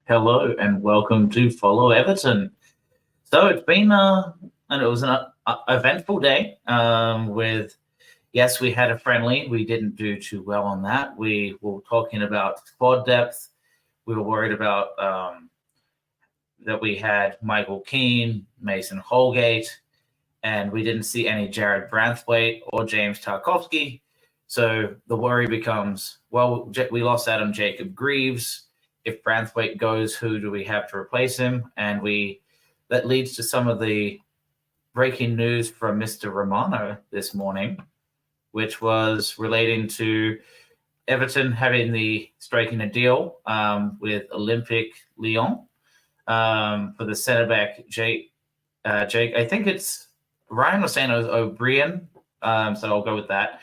Hello and welcome to Follow Everton. So it's been and it was an eventful day. Yes, we had a friendly. We didn't do too well on that. We were talking about squad depth. We were worried about that we had Michael Keane, Mason Holgate, and we didn't see any Jared Branthwaite or James Tarkowski. So the worry becomes, well, we lost Adam Jacob Greaves. If Branthwaite goes, who do we have to replace him? And that leads to some of the breaking news from Mr. Romano this morning, which was relating to Everton striking a deal with Olympique Lyon for the centre back Jake. I think it's Ryan was saying it was O'Brien, so I'll go with that.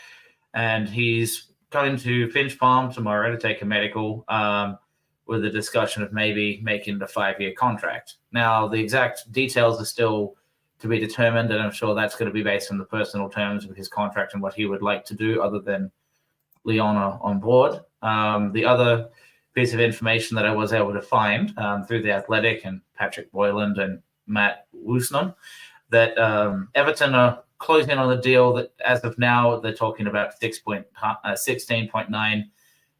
And he's going to Finch Farm tomorrow to take a medical. With the discussion of maybe making it a 5-year contract. Now, the exact details are still to be determined, and I'm sure that's going to be based on the personal terms of his contract and what he would like to do other than Leon on board. The other piece of information that I was able to find through The Athletic and Patrick Boyland and Matt Woosnam, that Everton are closing on the deal that, as of now, they're talking about £16.9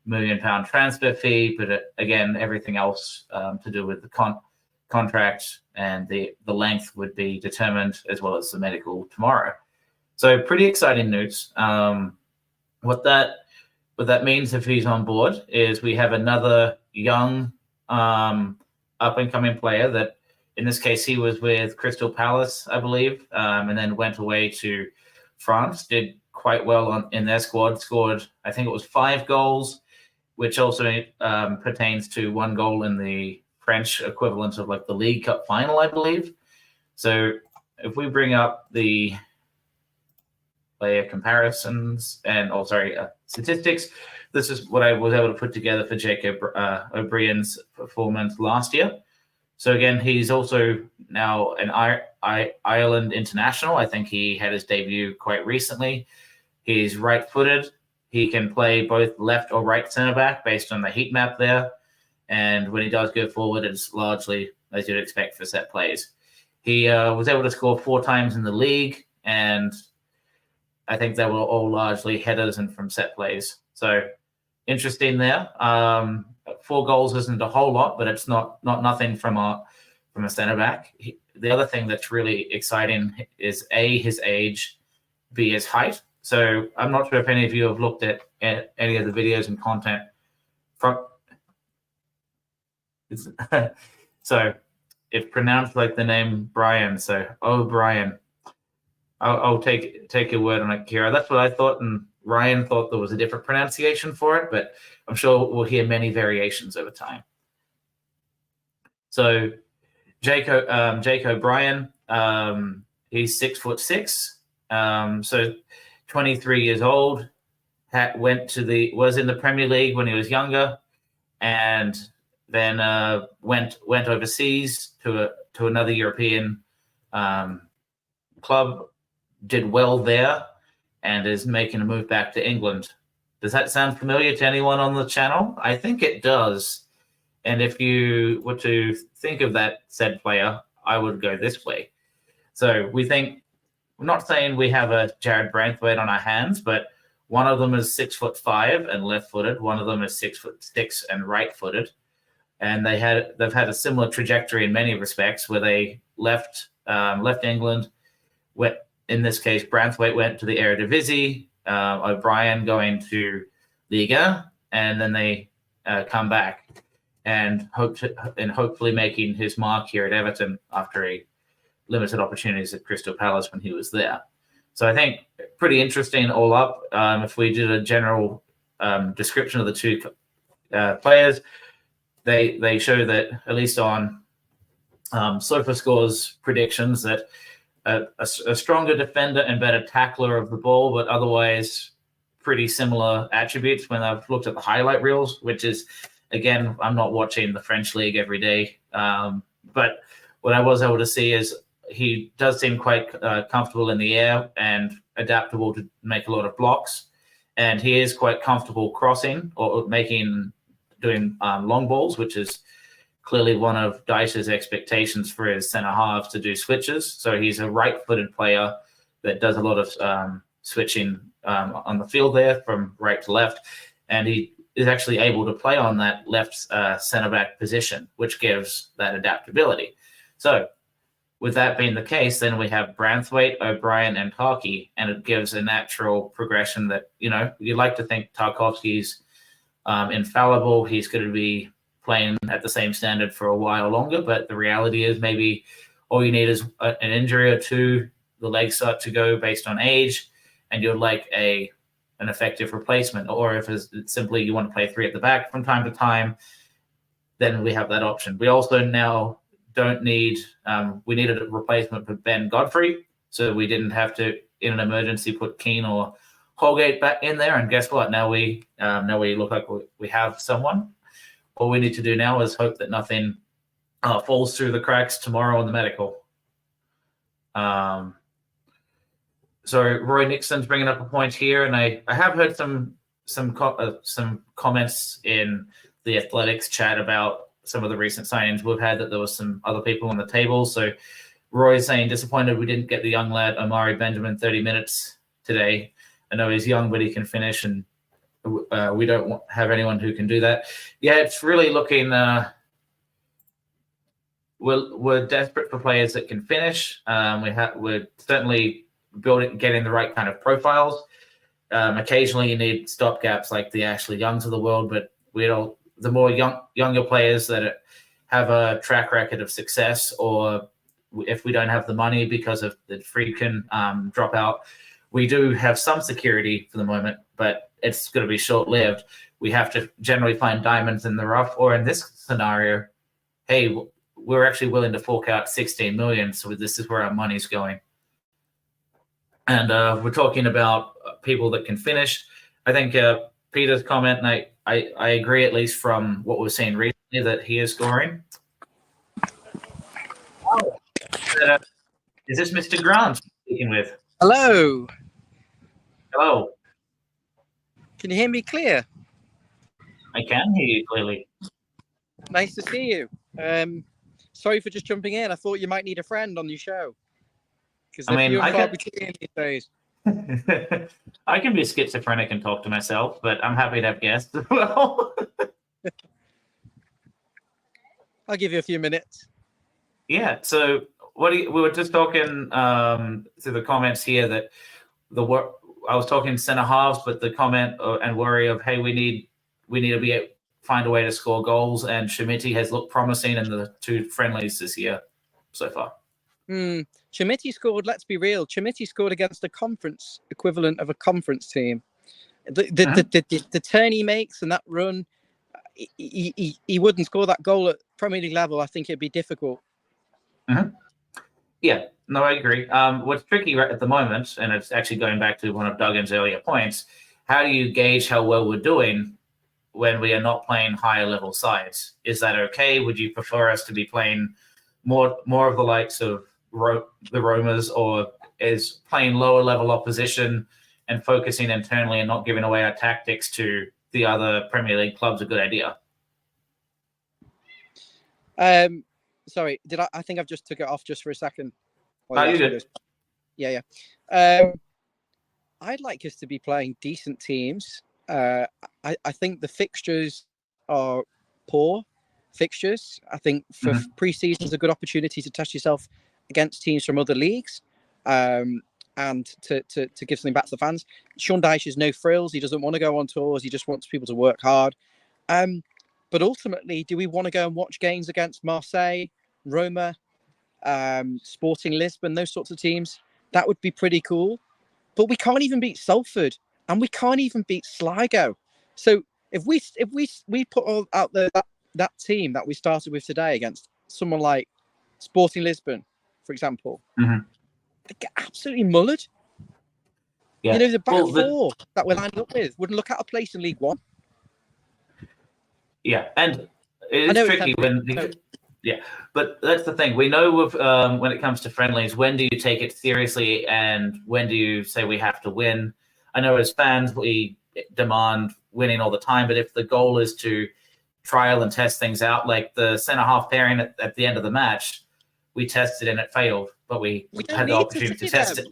million transfer fee, but again, everything else to do with the contract and the length would be determined, as well as the medical tomorrow. So pretty exciting news. What that means if he's on board is we have another young up and coming player that, in this case, he was with Crystal Palace, I believe, and then went away to France, did quite well in their squad, scored, I think it was 5 goals, which also pertains to 1 goal in the French equivalent of like the League Cup final, I believe. So if we bring up the player comparisons and statistics, this is what I was able to put together for Jacob O'Brien's performance last year. So again, he's also now an Ireland international. I think he had his debut quite recently. He's right-footed. He can play both left or right centre back based on the heat map there. And when he does go forward, it's largely as you'd expect for set plays. He was able to score 4 times in the league, and I think they were all largely headers and from set plays. So interesting there. 4 goals isn't a whole lot, but it's not nothing from a centre back. The other thing that's really exciting is A, his age, B, his height. So I'm not sure if any of you have looked at any of the videos and content from. So it's pronounced like the name Brian. So Brian. I'll take your word on it, Kira. That's what I thought, and Ryan thought there was a different pronunciation for it, but I'm sure we'll hear many variations over time. So Jake O'Brien, he's 6'6", so 23 years old. Was in the Premier League when he was younger, and then went overseas to another European club. Did well there, and is making a move back to England. Does that sound familiar to anyone on the channel? I think it does. And if you were to think of that said player, I would go this way. So we're not saying we have a Jared Branthwaite on our hands, but one of them is 6'5" and left-footed. One of them is 6'6" and right-footed. And they've had a similar trajectory in many respects, where they left England. In this case, Branthwaite went to the Eredivisie, O'Brien going to Liga, and then they come back and hopefully making his mark here at Everton after a limited opportunities at Crystal Palace when he was there. So I think pretty interesting all up. If we did a general description of the two players, they show that, at least on SofaScore's predictions, that a stronger defender and better tackler of the ball, but otherwise pretty similar attributes when I've looked at the highlight reels, which is, again, I'm not watching the French league every day. But what I was able to see is he does seem quite comfortable in the air and adaptable to make a lot of blocks. And he is quite comfortable crossing or doing long balls, which is clearly one of Dyche's expectations for his centre halves to do switches. So he's a right-footed player that does a lot of switching on the field there from right to left, and he is actually able to play on that left centre-back position, which gives that adaptability. So with that being the case, then we have Branthwaite, O'Brien, and Tarky, and it gives a natural progression that, you'd like to think Tarkovsky's infallible. He's going to be playing at the same standard for a while longer, but the reality is maybe all you need is an injury or two. The legs start to go based on age, and you'd like an effective replacement. Or if it's simply you want to play 3 at the back from time to time, then we have that option. We also now don't need we needed a replacement for Ben Godfrey, so we didn't have to, in an emergency, put Keane or Holgate back in there. And guess what? Now we look like we have someone. All we need to do now is hope that nothing falls through the cracks tomorrow on the medical. So Roy Nixon's bringing up a point here, and I have heard some comments in the Athletics chat about some of the recent signings we've had, that there was some other people on the table. So Roy's saying, disappointed we didn't get the young lad Omari Benjamin 30 minutes today. I know he's young, but he can finish, and we don't have anyone who can do that. Yeah, it's really looking. We're desperate for players that can finish. We're certainly getting the right kind of profiles. Occasionally, you need stopgaps like the Ashley Youngs of the world, but the more younger players that have a track record of success, or if we don't have the money because of the Friedkin dropout, we do have some security for the moment, but it's going to be short-lived. We have to generally find diamonds in the rough, or in this scenario, hey, we're actually willing to fork out 16 million, so this is where our money's going. And we're talking about people that can finish. I think Peter's comment, and I agree, at least from what we've seen recently, that he is scoring. Oh, is this Mr. Grant speaking with? Hello. Hello. Can you hear me clear? I can hear you clearly. Nice to see you. Sorry for just jumping in. I thought you might need a friend on your show. Because few and far between these days. I can be schizophrenic and talk to myself, but I'm happy to have guests as well. I'll give you a few minutes. Yeah. So we were just talking through the comments here that I was talking centre halves, but the comment and worry of, hey, we need to find a way to score goals, and Schmidt has looked promising in the 2 friendlies this year so far. Schmidt scored, let's be real, Schmidt scored against a conference equivalent of a conference team. The turn he makes and that run, he wouldn't score that goal at Premier League level. I think it'd be difficult. Yeah, no, I agree. What's tricky right at the moment, and it's actually going back to one of Duggan's earlier points, how do you gauge how well we're doing when we are not playing higher level sides? Is that okay? Would you prefer us to be playing more of the likes of the Romas, or is playing lower level opposition and focusing internally and not giving away our tactics to the other Premier League clubs a good idea? Sorry, I think I've just took it off just for a second. You did. Yeah. I'd like us to be playing decent teams. I think the fixtures are poor fixtures. I think for pre-season is a good opportunity to test yourself against teams from other leagues, and to give something back to the fans. Sean Dyche has no frills. He doesn't want to go on tours. He just wants people to work hard. But ultimately, do we want to go and watch games against Marseille, Roma, Sporting Lisbon, those sorts of teams? That would be pretty cool. But we can't even beat Salford, and we can't even beat Sligo. So if we put all out that team that we started with today against someone like Sporting Lisbon, for example, they get absolutely mullered. Yeah. The back four that we're lining up with wouldn't look at a place in League One. Yeah, and it is tricky but that's the thing. We know when it comes to friendlies, when do you take it seriously and when do you say we have to win? I know as fans we demand winning all the time, but if the goal is to trial and test things out. Like the centre half pairing at the end of the match, we tested and it failed, but we had the opportunity to test it.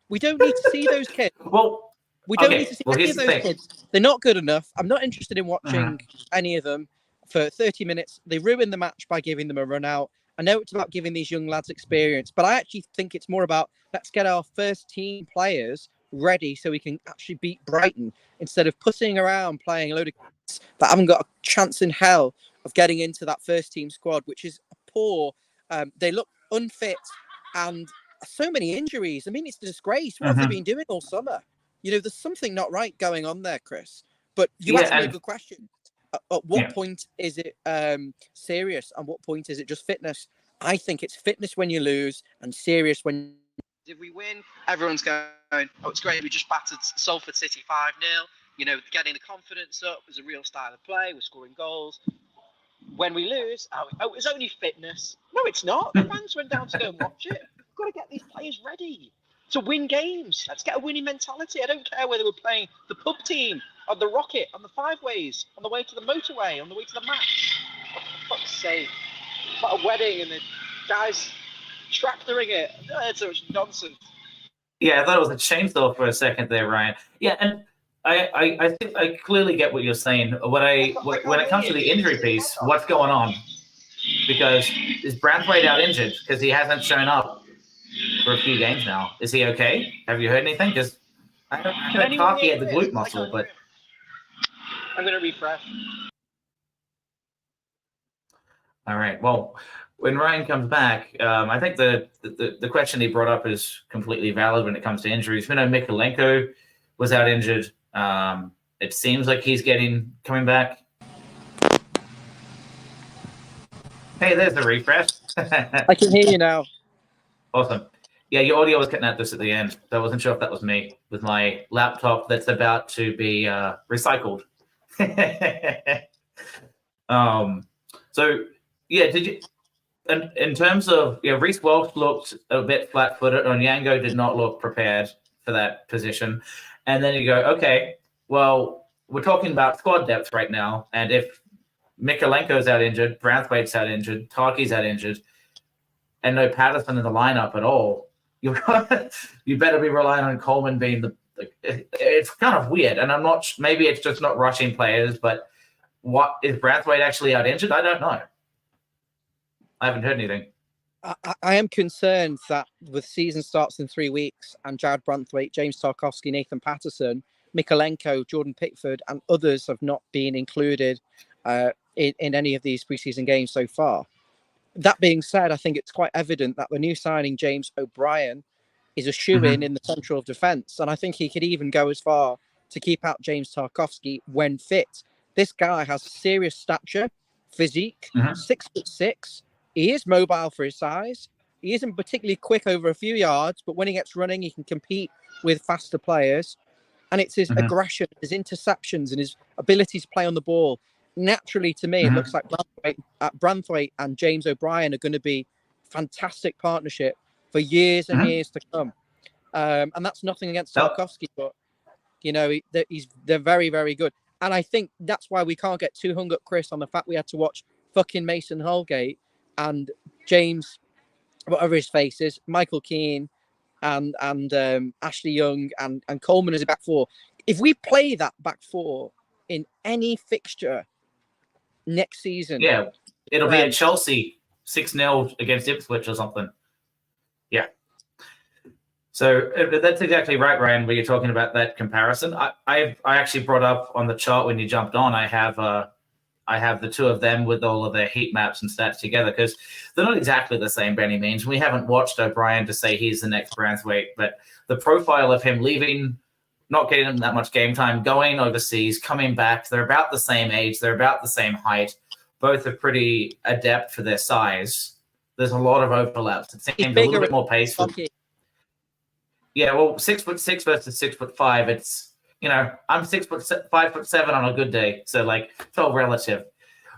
We don't need to see those kids. Well, we don't need to see any of those kids. They're not good enough. I'm not interested in watching any of them for 30 minutes. They ruin the match by giving them a run out. I know it's about giving these young lads experience, but I actually think it's more about let's get our first team players ready so we can actually beat Brighton instead of pussing around playing a load of kids that haven't got a chance in hell of getting into that first team squad, which is poor. They look unfit and so many injuries. I mean, it's a disgrace. What have they been doing all summer? You know, there's something not right going on there, Chris. But you asked me a good question. At what point is it serious and what point is it just fitness? I think it's fitness when you lose and serious when... If we win, everyone's going, oh, it's great. We just battered Salford City 5-0. You know, getting the confidence up is a real style of play. We're scoring goals. When we lose, oh, it's only fitness. No, it's not. The fans went down to go and watch it. We've got to get these players ready to win games. Let's get a winning mentality. I don't care whether we're playing the pub team, on the Rocket, on the Five Ways, on the way to the motorway, on the way to the match. Oh, for fuck's sake. What a wedding and the guys tractoring it. It's so much nonsense. Yeah, I thought it was a chainsaw for a second there, Ryan. Yeah, and I think I clearly get what you're saying. When it comes to the injury piece, what's going on? Because is Branthwaite out injured? Because he hasn't shown up for a few games now. Is he okay? Have you heard anything? Because I heard Clark had the glute muscle, but... I'm going to refresh. All right. Well, when Ryan comes back, I think the question he brought up is completely valid when it comes to injuries. We know Mikalenko was out injured. It seems like he's coming back. Hey, there's the refresh. I can hear you now. Awesome. Yeah, your audio was cutting out this at the end. So I wasn't sure if that was me with my laptop that's about to be recycled. So yeah, did you? And in terms of Reece Welch looked a bit flat-footed, and Yango did not look prepared for that position. And then you go, okay, well, we're talking about squad depth right now, and if Mikalenko's out injured, Branthwaite's out injured, Tarky's out injured, and no Patterson in the lineup at all, you better be relying on Coleman being the. It's kind of weird, and I'm not. Maybe it's just not rushing players, but what is Branthwaite actually out injured? I don't know. I haven't heard anything. I am concerned that with season starts in 3 weeks and Jared Branthwaite, James Tarkowski, Nathan Patterson, Mikalenko, Jordan Pickford, and others have not been included in any of these preseason games so far. That being said, I think it's quite evident that the new signing, James O'Brien, is a shoe-in in the central of defence. And I think he could even go as far to keep out James Tarkowski when fit. This guy has serious stature, physique, 6'6". He is mobile for his size. He isn't particularly quick over a few yards, but when he gets running, he can compete with faster players. And it's his aggression, his interceptions, and his ability to play on the ball. Naturally, to me, it looks like Branthwaite and James O'Brien are going to be fantastic partnership for years and years to come. And that's nothing against Tarkowski, but they're very, very good. And I think that's why we can't get too hung up, Chris, on the fact we had to watch fucking Mason Holgate and James, whatever his face is, Michael Keane and Ashley Young and Coleman as a back four. If we play that back four in any fixture next season, it'll be at Chelsea 6-0 against Ipswich or something. Yeah. So that's exactly right, Ryan, where you're talking about that comparison. I actually brought up on the chart when you jumped on, I have the two of them with all of their heat maps and stats together because they're not exactly the same by any means. We haven't watched O'Brien to say he's the next Branthwaite, but the profile of him leaving, not getting him that much game time, going overseas, coming back, they're about the same age, they're about the same height. Both are pretty adept for their size. There's a lot of overlaps. It seems a little bit more pace. Yeah, well, 6'6" versus 6'5". It's I'm 5'7" on a good day, so it's all relative.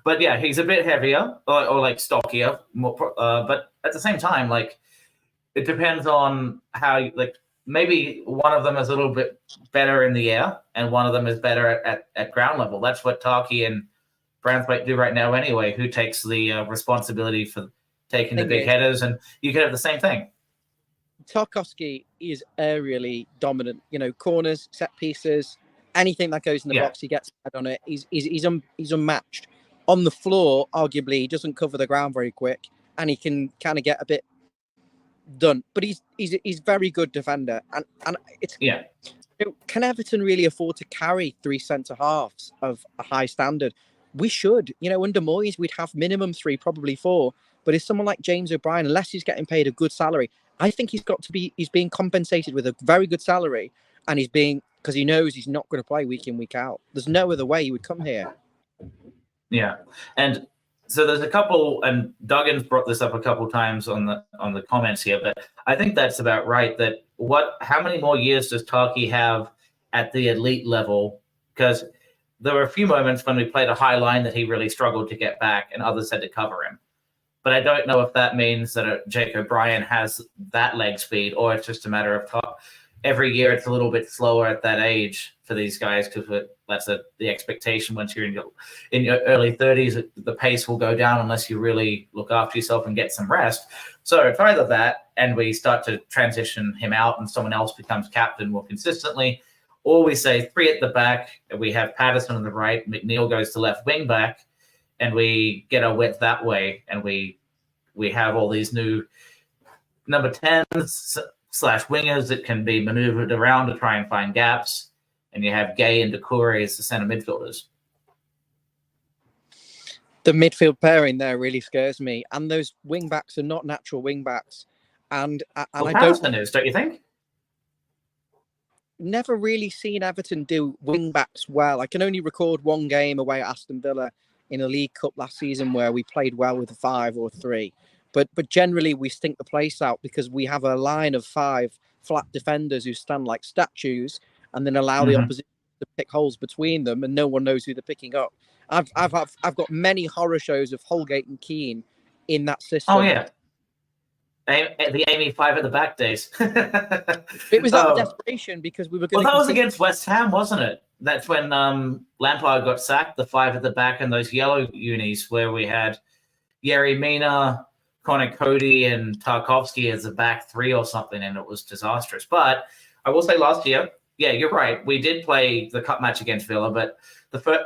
But yeah, he's a bit heavier or stockier, more, but at the same time, it depends on how maybe one of them is a little bit better in the air and one of them is better at ground level. That's what Tarky and Braithwaite do right now anyway, who takes the responsibility for taking the big headers, and you could have the same thing. Tarkowski is aerially dominant. You know, corners, set pieces, anything that goes in the box, he gets head on it. He's unmatched. On the floor, arguably, he doesn't cover the ground very quick, and he can kind of get a bit done. But he's very good defender, and it's You know, can Everton really afford to carry 3 centre halves of a high standard? We should. You know, under Moyes, we'd have minimum 3, probably 4. But if someone like James O'Brien, unless he's getting paid a good salary, I think he's being compensated with a very good salary, and because he knows he's not going to play week in, week out. There's no other way he would come here. Yeah. And so there's a couple, and Duggan's brought this up a couple times on the comments here, but I think that's about right. That how many more years does Tarky have at the elite level? Because there were a few moments when we played a high line that he really struggled to get back, and others had to cover him. But I don't know if that means that Jake O'Brien has that leg speed, or it's just a matter of every year it's a little bit slower at that age for these guys, because that's the expectation. Once you're in your early 30s, the pace will go down unless you really look after yourself and get some rest. So it's either that, and we start to transition him out and someone else becomes captain more consistently, or we say 3 at the back, and we have Patterson on the right, McNeil goes to left wing back, and we get our width that way, and we have all these new number 10s / wingers that can be maneuvered around to try and find gaps, and you have Gay and Doucouré as the centre midfielders. The midfield pairing there really scares me, and those wing backs are not natural wing backs. And Patterson don't you think? Never really seen Everton do wing backs well. I can only record one game away at Aston Villa in a League Cup last season where we played well with a 5 or 3. But generally we stink the place out because we have a line of 5 flat defenders who stand like statues and then allow the opposition to pick holes between them, and no one knows who they're picking up. I've got many horror shows of Holgate and Keane in that system. Oh yeah. The Amy 5 at the back days. It was out of desperation because we were going. Well, that was against West Ham, wasn't it? That's when Lampard got sacked. The 5 at the back and those yellow unis where we had Yerry Mina, Connor Cody, and Tarkowski as a back 3 or something, and it was disastrous. But I will say last year, yeah, you're right. We did play the cup match against Villa, but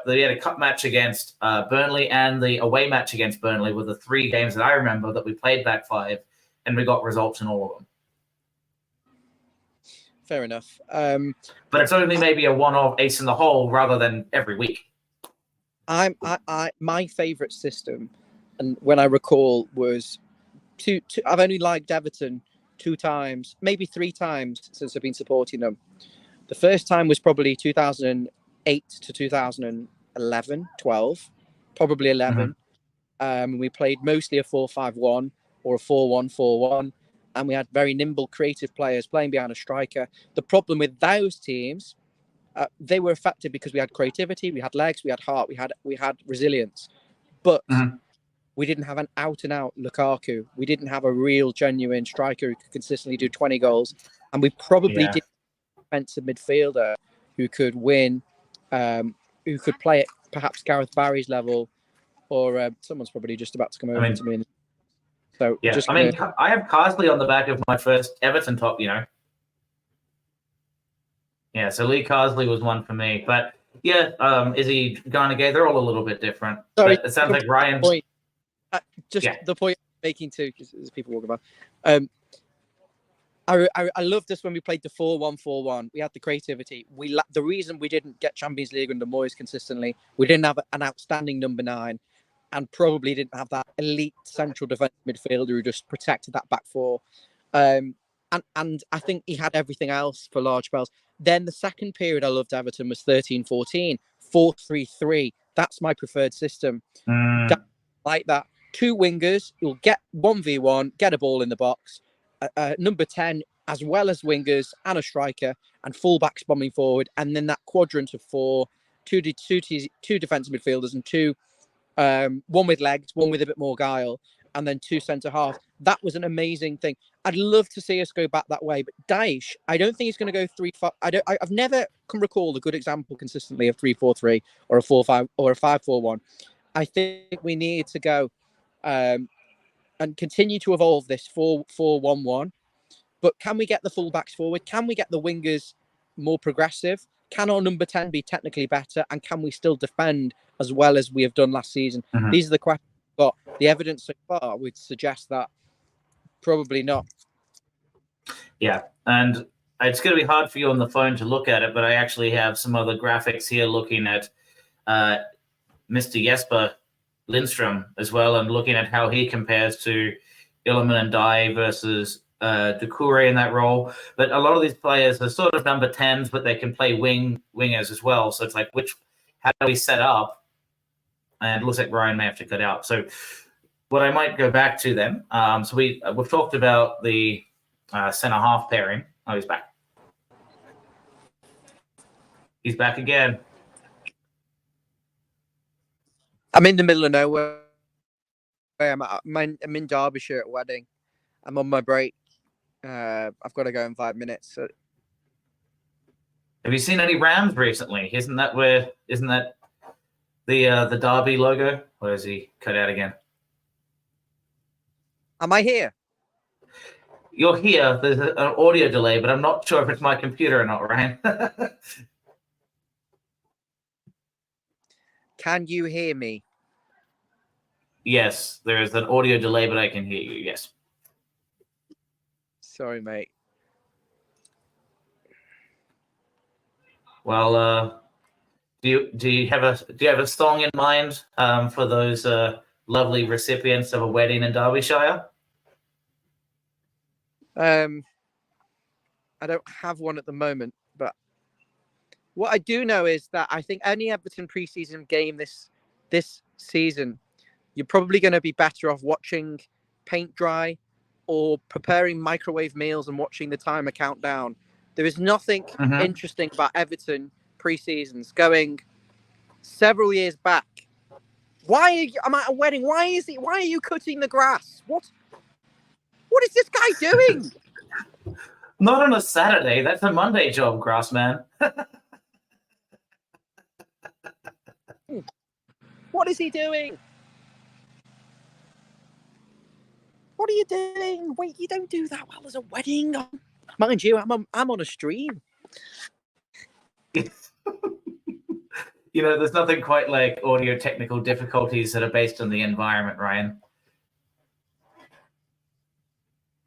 we had a cup match against Burnley, and the away match against Burnley were the 3 games that I remember that we played back 5. And we got results in all of them. Fair enough. But it's only maybe a one-off ace in the hole rather than every week. My favourite system, and when I recall, was two. I've only liked Everton 2 times, maybe 3 times since I've been supporting them. The first time was probably 2008 to 2011, 12, probably 11. We played mostly a 4-5-1. Or a 4-1-4-1, and we had very nimble, creative players playing behind a striker. The problem with those teams, they were effective because we had creativity, we had legs, we had heart, we had resilience, but we didn't have an out-and-out Lukaku. We didn't have a real, genuine striker who could consistently do 20 goals, and we probably didn't have a defensive midfielder who could win, who could play at perhaps Gareth Barry's level, or someone's probably just about to come over to me. So yeah, I have Carsley on the back of my first Everton top, you know. Yeah, so Lee Carsley was one for me. But yeah, Izzy Garnegay, they're all a little bit different. Sorry, but it sounds like Ryan. The point I'm making too, because there's people walking by. I loved this when we played the 4-1-4-1. We had the creativity. The reason we didn't get Champions League under Moyes consistently, we didn't have an outstanding number 9. And probably didn't have that elite central defensive midfielder who just protected that back 4. And I think he had everything else for large spells. Then the second period I loved Everton was 13-14, 4-3-3. That's my preferred system. Like that. 2 wingers, you'll get 1v1, get a ball in the box. Number 10, as well as wingers and a striker, and fullbacks bombing forward. And then that quadrant of 4, two defensive midfielders and 2... one with legs, one with a bit more guile, and then 2 centre halves. That was an amazing thing. I'd love to see us go back that way, but Daesh, I don't think he's going to go 3-5. I've never can recall a good example consistently of 3-4-3 or a 4-5 or a 5-4-1. I think we need to go and continue to evolve this 4-4-1-1. But can we get the fullbacks forward? Can we get the wingers more progressive? Can our number 10 be technically better? And can we still defend as well as we have done last season? Mm-hmm. These are the questions. But the evidence so far would suggest that probably not. Yeah, and it's going to be hard for you on the phone to look at it, but I actually have some other graphics here looking at Mr. Jesper Lindstrom as well, and looking at how he compares to Ilman and Dye versus Doucouré in that role. But a lot of these players are sort of number 10s, but they can play wingers as well. So it's like, how do we set up? And it looks like Ryan may have to cut out. So what I might go back to then, so we've talked about the center half pairing. Oh, he's back. He's back again. I'm in the middle of nowhere. I'm in Derbyshire at a wedding. I'm on my break. I've got to go in 5 minutes. So. Have you seen any Rams recently? Isn't that the Derby logo? Or is he cut out again? Am I here? You're here. There's an audio delay, but I'm not sure if it's my computer or not, Ryan. Can you hear me? Yes, there is an audio delay, but I can hear you. Yes. Sorry, mate. Well, do you have a song in mind for those lovely recipients of a wedding in Derbyshire? I don't have one at the moment, but what I do know is that I think any Everton preseason game this season, you're probably going to be better off watching paint dry or preparing microwave meals and watching the timer count down. There is nothing interesting about Everton pre-seasons going several years back. I'm at a wedding. Why are you cutting the grass? What is this guy doing? Not on a Saturday. That's a Monday job, Grassman. What is he doing? What are you doing? Wait, you don't do that while there's a wedding. Mind you, I'm on a stream. There's nothing quite like audio technical difficulties that are based on the environment, Ryan.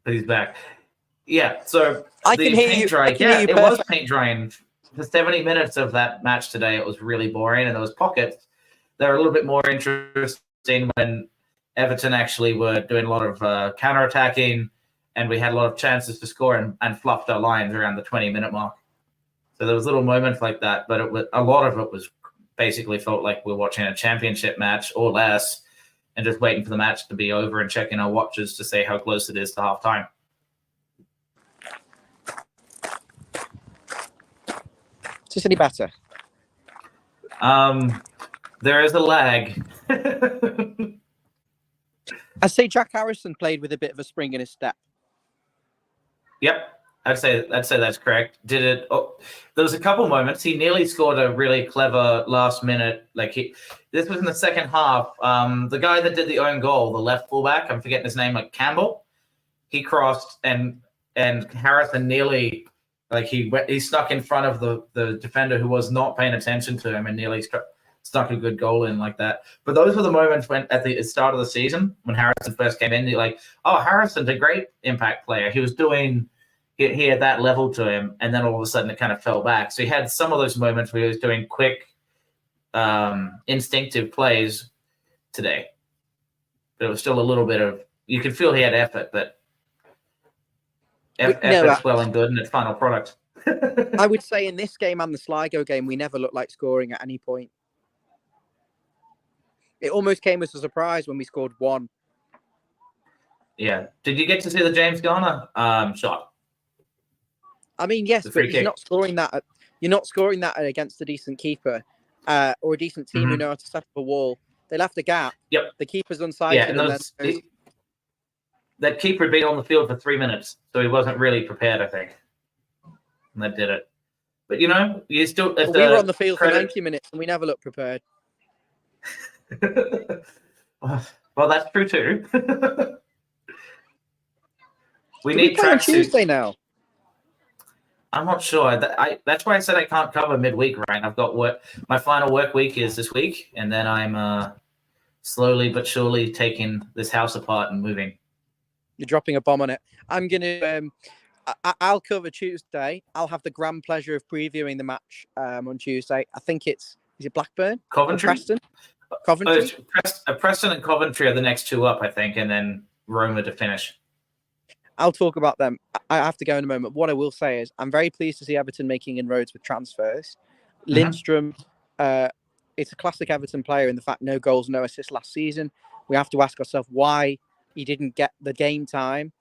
But he's back. Yeah, so I can hear you. It was paint drying. For 70 minutes of that match today, it was really boring, and there was pockets that were a little bit more interesting when Everton actually were doing a lot of counter-attacking, and we had a lot of chances to score and fluffed our lines around the 20-minute mark. So there was little moments like that, but a lot of it was basically felt like we're watching a championship match or less, and just waiting for the match to be over and checking our watches to say how close it is to half-time. Is this any better? There is a lag. I'd say Jack Harrison played with a bit of a spring in his step. Yep, I'd say that's correct. There was a couple moments. He nearly scored a really clever last minute. This was in the second half. The guy that did the own goal, the left fullback, I'm forgetting his name, Campbell. He crossed and Harrison nearly. He stuck in front of the defender who was not paying attention to him and nearly stuck a good goal in like that. But those were the moments when at the start of the season when Harrison first came in, you're like, oh, Harrison's a great impact player. He had that level to him, and then all of a sudden it kind of fell back. So he had some of those moments where he was doing quick, instinctive plays today. But it was still a little bit of, you could feel he had effort, but effort's well and good, and it's final product. I would say in this game and the Sligo game, we never looked like scoring at any point. It almost came as a surprise when we scored one. Yeah. Did you get to see the James Garner shot? I mean, yes, but he's not scoring that. You're not scoring that against a decent keeper or a decent team who know how to set up a wall. They left a gap. Yep. The keeper's unsighted. Yeah, that keeper had been on the field for 3 minutes, so he wasn't really prepared, I think. And that did it. But, you still... we were on the field for 90 minutes, and we never looked prepared. Well, that's true too. We Do need we play on tracksuits. Tuesday now? I'm not sure. That's why I said I can't cover midweek, right? I've got work. My final work week is this week, and then I'm slowly but surely taking this house apart and moving. You're dropping a bomb on it. I'm going to... I'll cover Tuesday. I'll have the grand pleasure of previewing the match on Tuesday. I think is it Blackburn? Coventry? Preston? Coventry? Preston and Coventry are the next two up, I think, and then Roma to finish. I'll talk about them. I have to go in a moment. What I will say is I'm very pleased to see Everton making inroads with transfers. Lindstrøm, it's a classic Everton player in the fact no goals, no assists last season. We have to ask ourselves why he didn't get the game time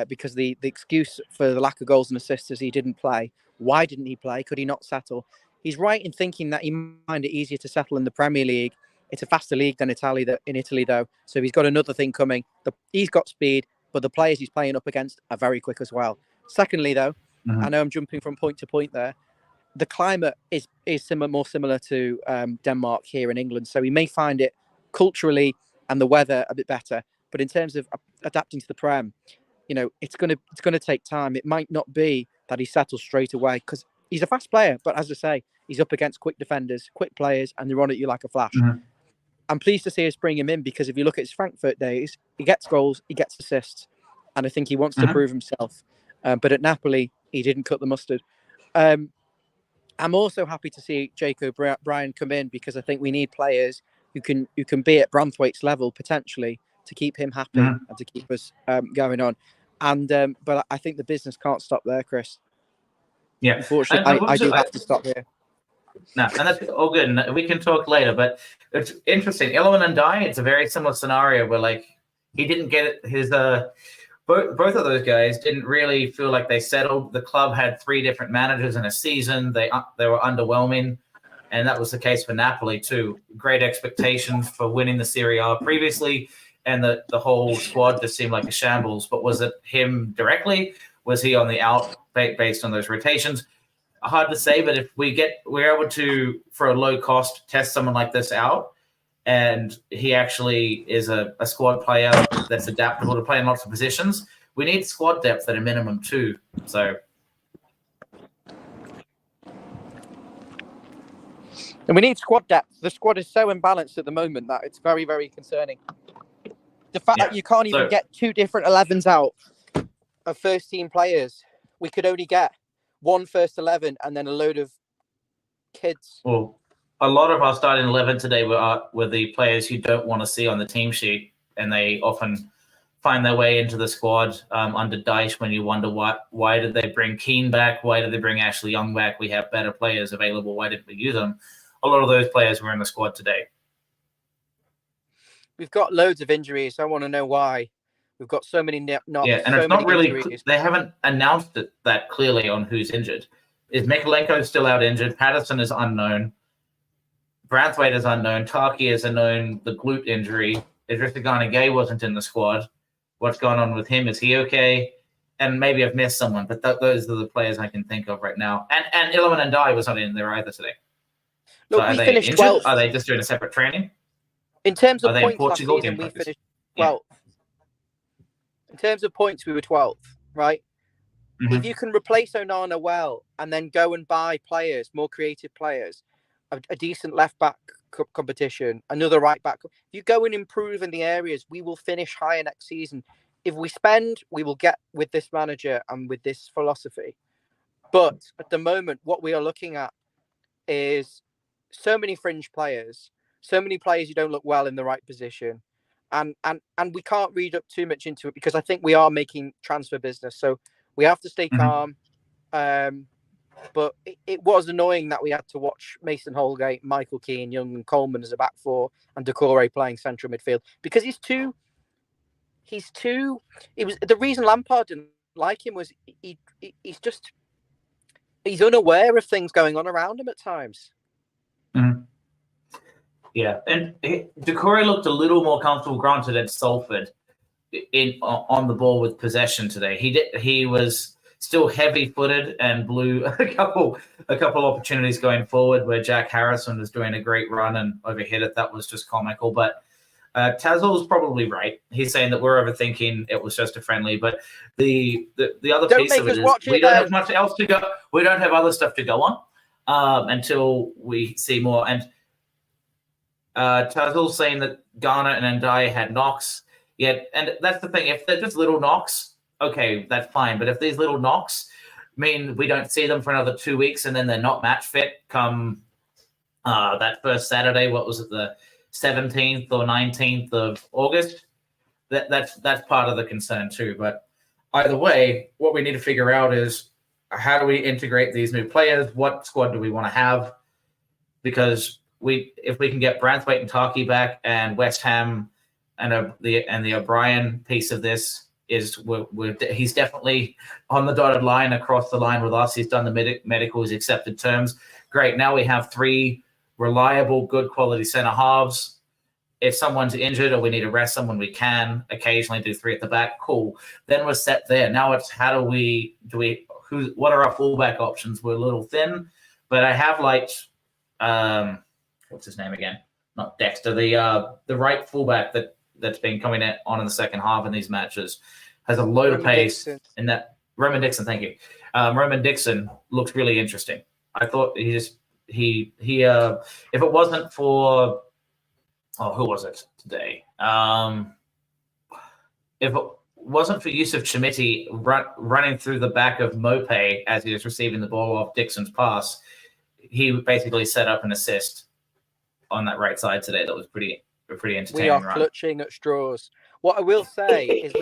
because the excuse for the lack of goals and assists is he didn't play. Why didn't he play? Could he not settle? He's right in thinking that he might find it easier to settle in the Premier League. It's a faster league than in Italy, though. So he's got another thing coming. He's got speed, but the players he's playing up against are very quick as well. Secondly, though, I know I'm jumping from point to point there. The climate is more similar to Denmark here in England. So he may find it culturally and the weather a bit better. But in terms of adapting to the Prem, it's going to take time. It might not be that he settles straight away because he's a fast player. But as I say, he's up against quick defenders, quick players, and they're on at you like a flash. I'm pleased to see us bring him in because if you look at his Frankfurt days, he gets goals, he gets assists, and I think he wants to prove himself. But at Napoli, he didn't cut the mustard. I'm also happy to see Jacob Bryan come in because I think we need players who can be at Branthwaite's level potentially to keep him happy and to keep us going on. And but I think the business can't stop there, Chris. Yeah, unfortunately, I do have to stop here. No, and that's all good. And we can talk later, but it's interesting. Iliman and Dye, it's a very similar scenario where he didn't get his both of those guys didn't really feel like they settled. The club had 3 different managers in a season. They were underwhelming, and that was the case for Napoli too. Great expectations for winning the Serie A previously, and the whole squad just seemed like a shambles. But was it him directly? Was he on the out based on those rotations? Hard to say, but if we're able to, for a low cost, test someone like this out, and he actually is a squad player that's adaptable to play in lots of positions, we need squad depth at a minimum too. So, and we need squad depth. The squad is so imbalanced at the moment that it's very, very concerning. The fact that you can't even get 2 different 11s out of first team players, we could only get 1 first 11 and then a load of kids. Well, a lot of our starting 11 today were the players you don't want to see on the team sheet, and they often find their way into the squad under Dyche when you wonder why did they bring Keane back? Why did they bring Ashley Young back? We have better players available. Why didn't we use them? A lot of those players were in the squad today. We've got loads of injuries. I want to know why. We've got so many and it's not really injuries. They haven't announced that clearly on who's injured. Is Mikalenko still out injured? Patterson is unknown. Branthwaite is unknown. Taki is unknown. The glute injury. Idrissa Gana Gay wasn't in the squad. What's going on with him? Is he okay? And maybe I've missed someone, but those are the players I can think of right now. And Iliman and Dye was not in there either today. Look, so we finished 12th. Are they just doing a separate training? In terms of points last season, we finished 12th. In terms of points, we were 12th, right? If you can replace Onana well and then go and buy players, more creative players, a decent left-back competition, another right-back. If you go and improve in the areas, we will finish higher next season. If we spend, we will get with this manager and with this philosophy. But at the moment, what we are looking at is so many fringe players, so many players who don't look well in the right position. And we can't read up too much into it because I think we are making transfer business. So we have to stay calm. But it was annoying that we had to watch Mason Holgate, Michael Keane, Young and Coleman as a back 4 and Decore playing central midfield because he's too. It was the reason Lampard didn't like him was he's unaware of things going on around him at times. Yeah, and Decore looked a little more comfortable, granted, at Salford on the ball with possession today. He was still heavy-footed and blew a couple opportunities going forward where Jack Harrison was doing a great run and overhit it. That was just comical. But Tazzel's probably right. He's saying that we're overthinking. It was just a friendly. But the other piece of it is we don't have much else to go. We don't have other stuff to go on until we see more. And Tazzel's saying that Garner and Ndiaye had knocks. Yet, and that's the thing. If they're just little knocks, okay, that's fine. But if these little knocks mean we don't see them for another 2 weeks and then they're not match fit come that first Saturday, what was it, the 17th or 19th of August? That's part of the concern too. But either way, what we need to figure out is how do we integrate these new players? What squad do we want to have? Because if we can get Branthwaite and Taki back and West Ham and the O'Brien piece of this is he's definitely on the dotted line, across the line with us. He's done the medical, he's accepted terms. Great. Now we have 3 reliable, good quality centre halves. If someone's injured or we need to rest someone, we can occasionally do 3 at the back. Cool. Then we're set there. Now it's how what are our fullback options? We're a little thin, but I have liked what's his name again? Not Dexter, the right fullback that's been coming on in the second half in these matches, has a load of pace. Dixon. In that Roman Dixon, thank you. Roman Dixon looks really interesting. I thought if it wasn't for who was it today? If it wasn't for Yusuf Chimiti running through the back of Mope as he was receiving the ball off Dixon's pass, he basically set up an assist on that right side today. That was pretty entertaining. We are clutching at straws. What I will say is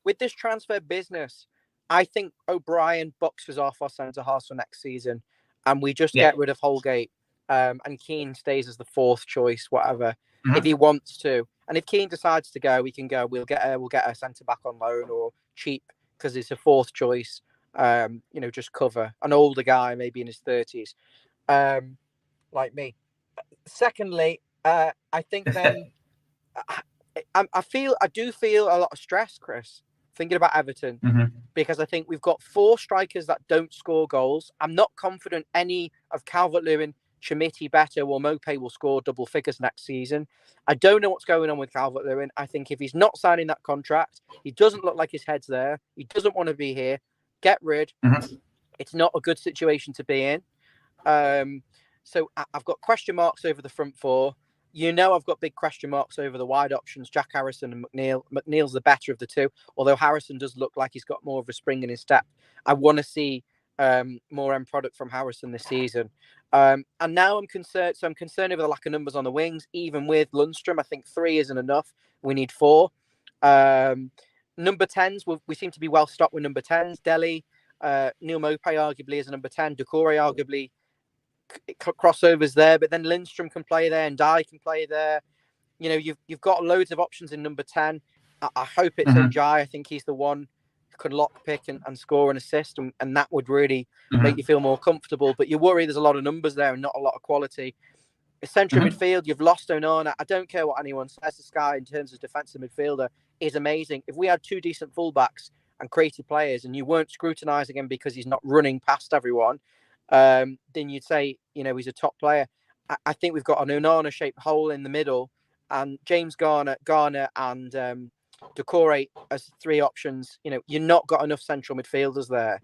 with this transfer business, I think O'Brien boxes off our centre halves for next season, and we just get rid of Holgate, and Keane stays as the 4th choice, whatever, if he wants to. And if Keane decides to go, we can go. We'll get a centre back on loan or cheap because it's a 4th choice. Just cover an older guy, maybe in his 30s, like me. Secondly, I think then I do feel a lot of stress, Chris, thinking about Everton, because I think we've got 4 strikers that don't score goals. I'm not confident any of Calvert-Lewin, Chimiti, Beto or Mope will score double figures next season. I don't know what's going on with Calvert-Lewin. I think if he's not signing that contract, he doesn't look like his head's there. He doesn't want to be here. Get rid. It's not a good situation to be in. So I've got question marks over the front 4. I've got big question marks over the wide options, Jack Harrison and McNeil. McNeil's the better of the 2, although Harrison does look like he's got more of a spring in his step. I want to see more end product from Harrison this season. And now I'm concerned. So I'm concerned over the lack of numbers on the wings, even with Lindstrøm. I think 3 isn't enough. We need 4. Number 10s, we seem to be well stocked with number 10s. Delhi, Neil Mope arguably is a number 10. Doucouré arguably crossovers there, but then Lindstrøm can play there and Ndiaye can play there. You've got loads of options in number 10. I hope it's Ndiaye. I think he's the one who can lock pick and score an assist, and that would really make you feel more comfortable. But you worry there's a lot of numbers there and not a lot of quality. Central midfield, you've lost Onana. I don't care what anyone says. This guy, in terms of defensive midfielder, is amazing. If we had 2 decent fullbacks and creative players, and you weren't scrutinising him because he's not running past everyone, then you'd say, he's a top player. I think we've got an Onana-shaped hole in the middle, and James Garner and Doucouré as 3 options. You're not got enough central midfielders there.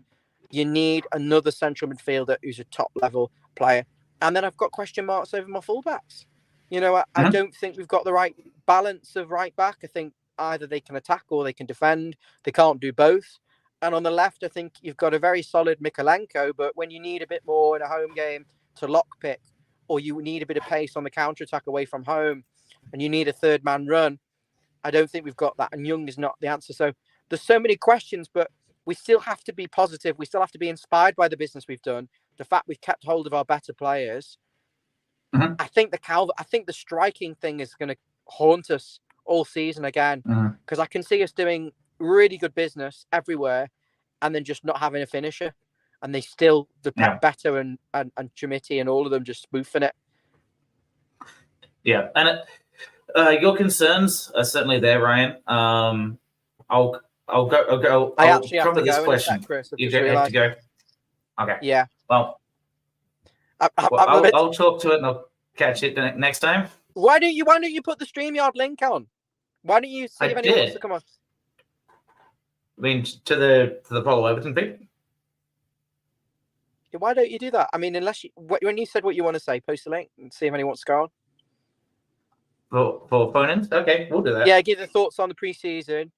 You need another central midfielder who's a top-level player. And then I've got question marks over my fullbacks. I don't think we've got the right balance of right back. I think either they can attack or they can defend. They can't do both. And on the left, I think you've got a very solid Mikalenko, but when you need a bit more in a home game to lockpick, or you need a bit of pace on the counter-attack away from home, and you need a 3rd-man run, I don't think we've got that. And Young is not the answer. So there's so many questions, but we still have to be positive. We still have to be inspired by the business we've done. The fact we've kept hold of our better players. I think the striking thing is going to haunt us all season again, because I can see us doing really good business everywhere and then just not having a finisher, and they still Beto and Chimiti and all of them just spoofing it. And your concerns are certainly there, Ryan. I'll go. I I'll actually have cover to this go in a question. sec, Chris. I've You just have to realised. go. Okay. Yeah. Well, I'm a bit... I'll talk to it and I'll catch it next time. Why don't you put the StreamYard link on? Why don't you see if anyone wants to come on? I mean, to the Apollo Everton pick. Why don't you do that? I mean, unless when you said what you want to say, post the link and see if anyone wants to go on. For phone-ins? Okay, we'll do that. Yeah, give the thoughts on the preseason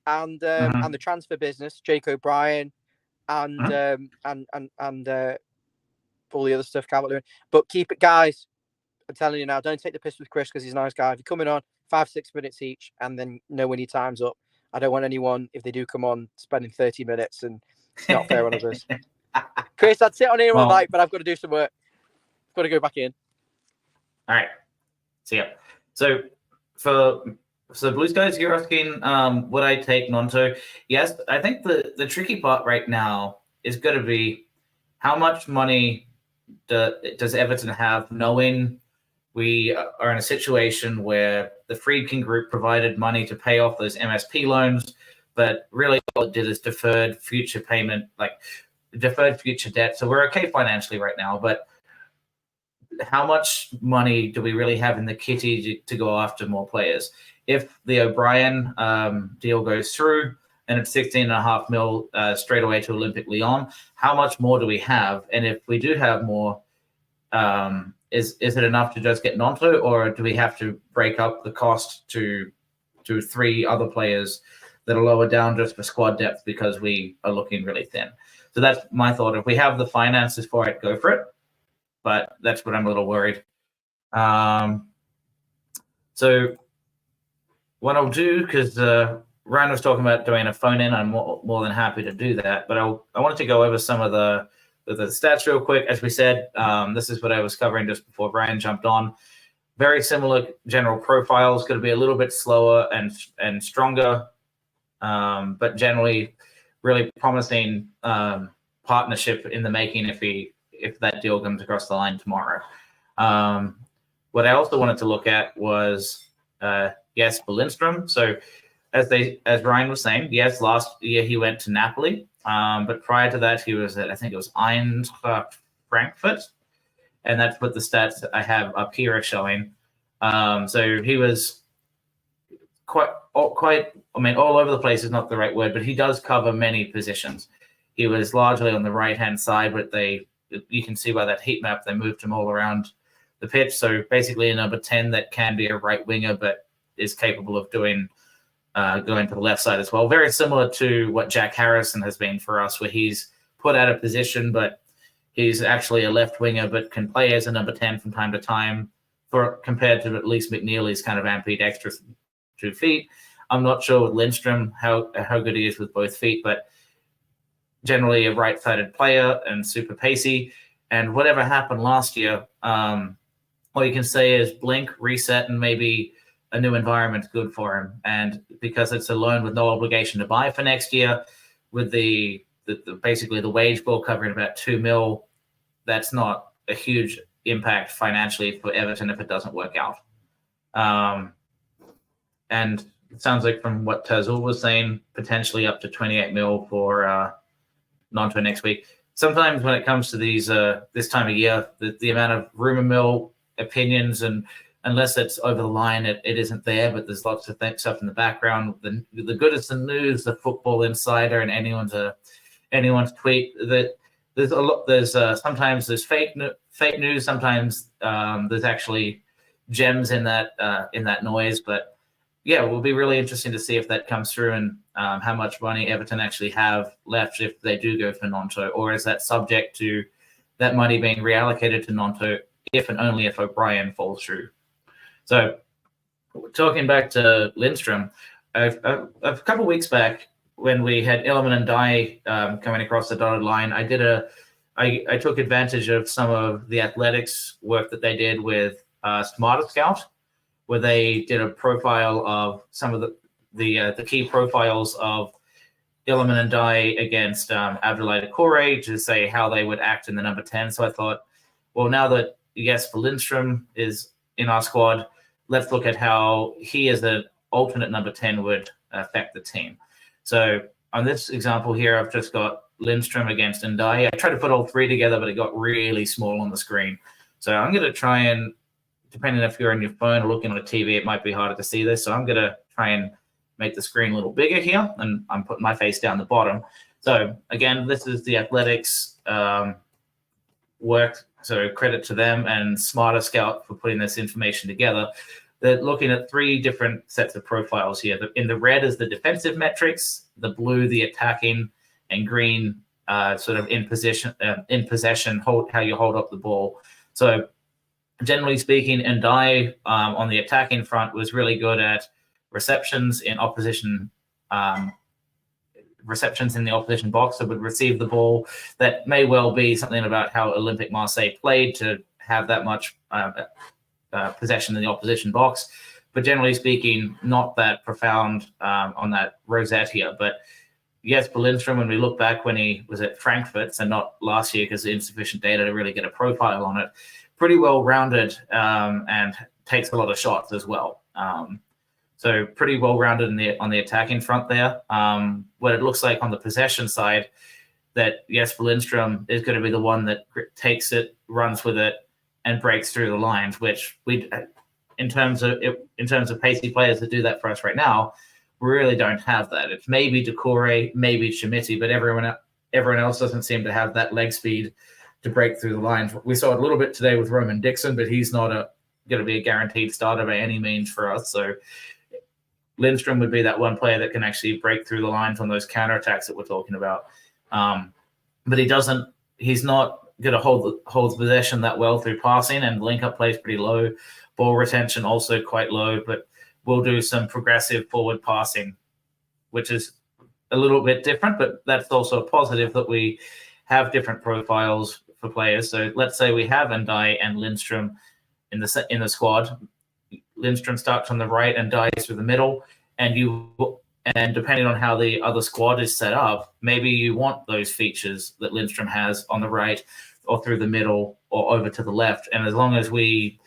and the transfer business, Jake O'Brien, and all the other stuff Calvert-Lewin. But keep it, guys. I'm telling you now, don't take the piss with Chris because he's a nice guy. If you're coming on 5-6 minutes each, and then know when your time's up. I don't want anyone, if they do come on, spending 30 minutes, and it's not fair on others. Chris, I'd sit on here all night, but I've got to do some work. I've got to go back in. All right. See ya. So for Blue Skies, you're asking would I take Nonto? Yes, I think the tricky part right now is going to be how much money does Everton have, knowing we are in a situation where the Friedkin Group provided money to pay off those MSP loans, but really all it did is deferred future payment, like deferred future debt. So we're okay financially right now, but how much money do we really have in the kitty to go after more players? If the O'Brien deal goes through and it's 16.5 mil straight away to Olympic Lyon, how much more do we have? And if we do have more, is it enough to just get Nonto, or do we have to break up the cost to 3 other players that are lower down just for squad depth because we are looking really thin? So that's my thought. If we have the finances for it, go for it. But that's what I'm a little worried. So what I'll do, because Ryan was talking about doing a phone-in, I'm more than happy to do that. But I wanted to go over some of the stats real quick. As we said, this is what I was covering just before Brian jumped on. Very similar general profiles, going to be a little bit slower and stronger, but generally really promising partnership in the making if that deal comes across the line tomorrow. What I also wanted to look at was Jesper Lindstrom. So as Ryan was saying, yes, last year he went to Napoli, but prior to that he was at, I think it was Eintracht Frankfurt, and that's what the stats I have up here are showing. So he was quite, I mean, all over the place is not the right word, but he does cover many positions. He was largely on the right-hand side, but you can see by that heat map, they moved him all around the pitch. So basically a number 10 that can be a right winger, but is capable of going to the left side as well. Very similar to what Jack Harrison has been for us, where he's put out of position, but he's actually a left winger, but can play as a number 10 from time to time, compared to at least McNeely's kind of ambidextrous 2 feet. I'm not sure with Lindström how good he is with both feet, but generally a right-sided player and super pacey. And whatever happened last year, all you can say is blink, reset, and maybe a new environment's good for him. And because it's a loan with no obligation to buy for next year, with the basically the wage bill covering about 2 mil, that's not a huge impact financially for Everton if it doesn't work out. And it sounds like from what Tazul was saying, potentially up to 28 mil for Nonto next week. Sometimes when it comes to these this time of year, the amount of rumor mill opinions, and unless it's over the line, it isn't there. But there's lots of stuff in the background. The good is the news, the Football Insider, and anyone's tweet. That there's a lot. There's sometimes there's fake news. Sometimes there's actually gems in that noise. But yeah, it will be really interesting to see if that comes through and how much money Everton actually have left if they do go for Nonto, or is that subject to that money being reallocated to Nonto if and only if O'Brien falls through. So talking back to Lindström, a couple of weeks back when we had Illiman and Dye coming across the dotted line, I took advantage of some of the athletics work that they did with Smarter Scout, where they did a profile of some of the key profiles of Illiman and Dye against Abdoulaye Doucouré to say how they would act in the number 10. So I thought, well, now that Jesper Lindstrom is in our squad, let's look at how he as an alternate number 10 would affect the team. So on this example here, I've just got Lindstrøm against Ndai. I tried to put all three together, but it got really small on the screen. So I'm going to try and, depending if you're on your phone or looking on a TV, it might be harder to see this. So I'm going to try and make the screen a little bigger here, and I'm putting my face down the bottom. So again, this is the Athletics work. So credit to them and Smarter Scout for putting this information together. They're looking at three different sets of profiles here. In the red is the defensive metrics, the blue, the attacking, and green, sort of in possession, how you hold up the ball. So generally speaking, Ndai on the attacking front was really good at receptions in opposition, receptions in the opposition box. So would receive the ball. That may well be something about how Olympique Marseille played to have that much possession in the opposition box. But generally speaking, not that profound on that rosette here. But Jesper Lindstrom, when we look back when he was at Frankfurt, so not last year because insufficient data to really get a profile on it, pretty well rounded and takes a lot of shots as well. So pretty well rounded on the attacking front there. What it looks like on the possession side, that Jesper Lindstrom is going to be the one that takes it, runs with it, and breaks through the lines. Which we, in terms of pacey players that do that for us right now, we really don't have that. It's maybe Decore, maybe Chimiti, but everyone else doesn't seem to have that leg speed to break through the lines. We saw it a little bit today with Roman Dixon, but he's not going to be a guaranteed starter by any means for us. So Lindström would be that one player that can actually break through the lines on those counterattacks that we're talking about. But he's not going to hold possession that well through passing, and link-up play is pretty low. Ball retention also quite low, but we'll do some progressive forward passing, which is a little bit different, but that's also a positive that we have different profiles for players. So let's say we have Ndai and Lindström in the squad. Lindström starts on the right and Ndai through the middle, and depending on how the other squad is set up, maybe you want those features that Lindström has on the right or through the middle or over to the left. And as long as we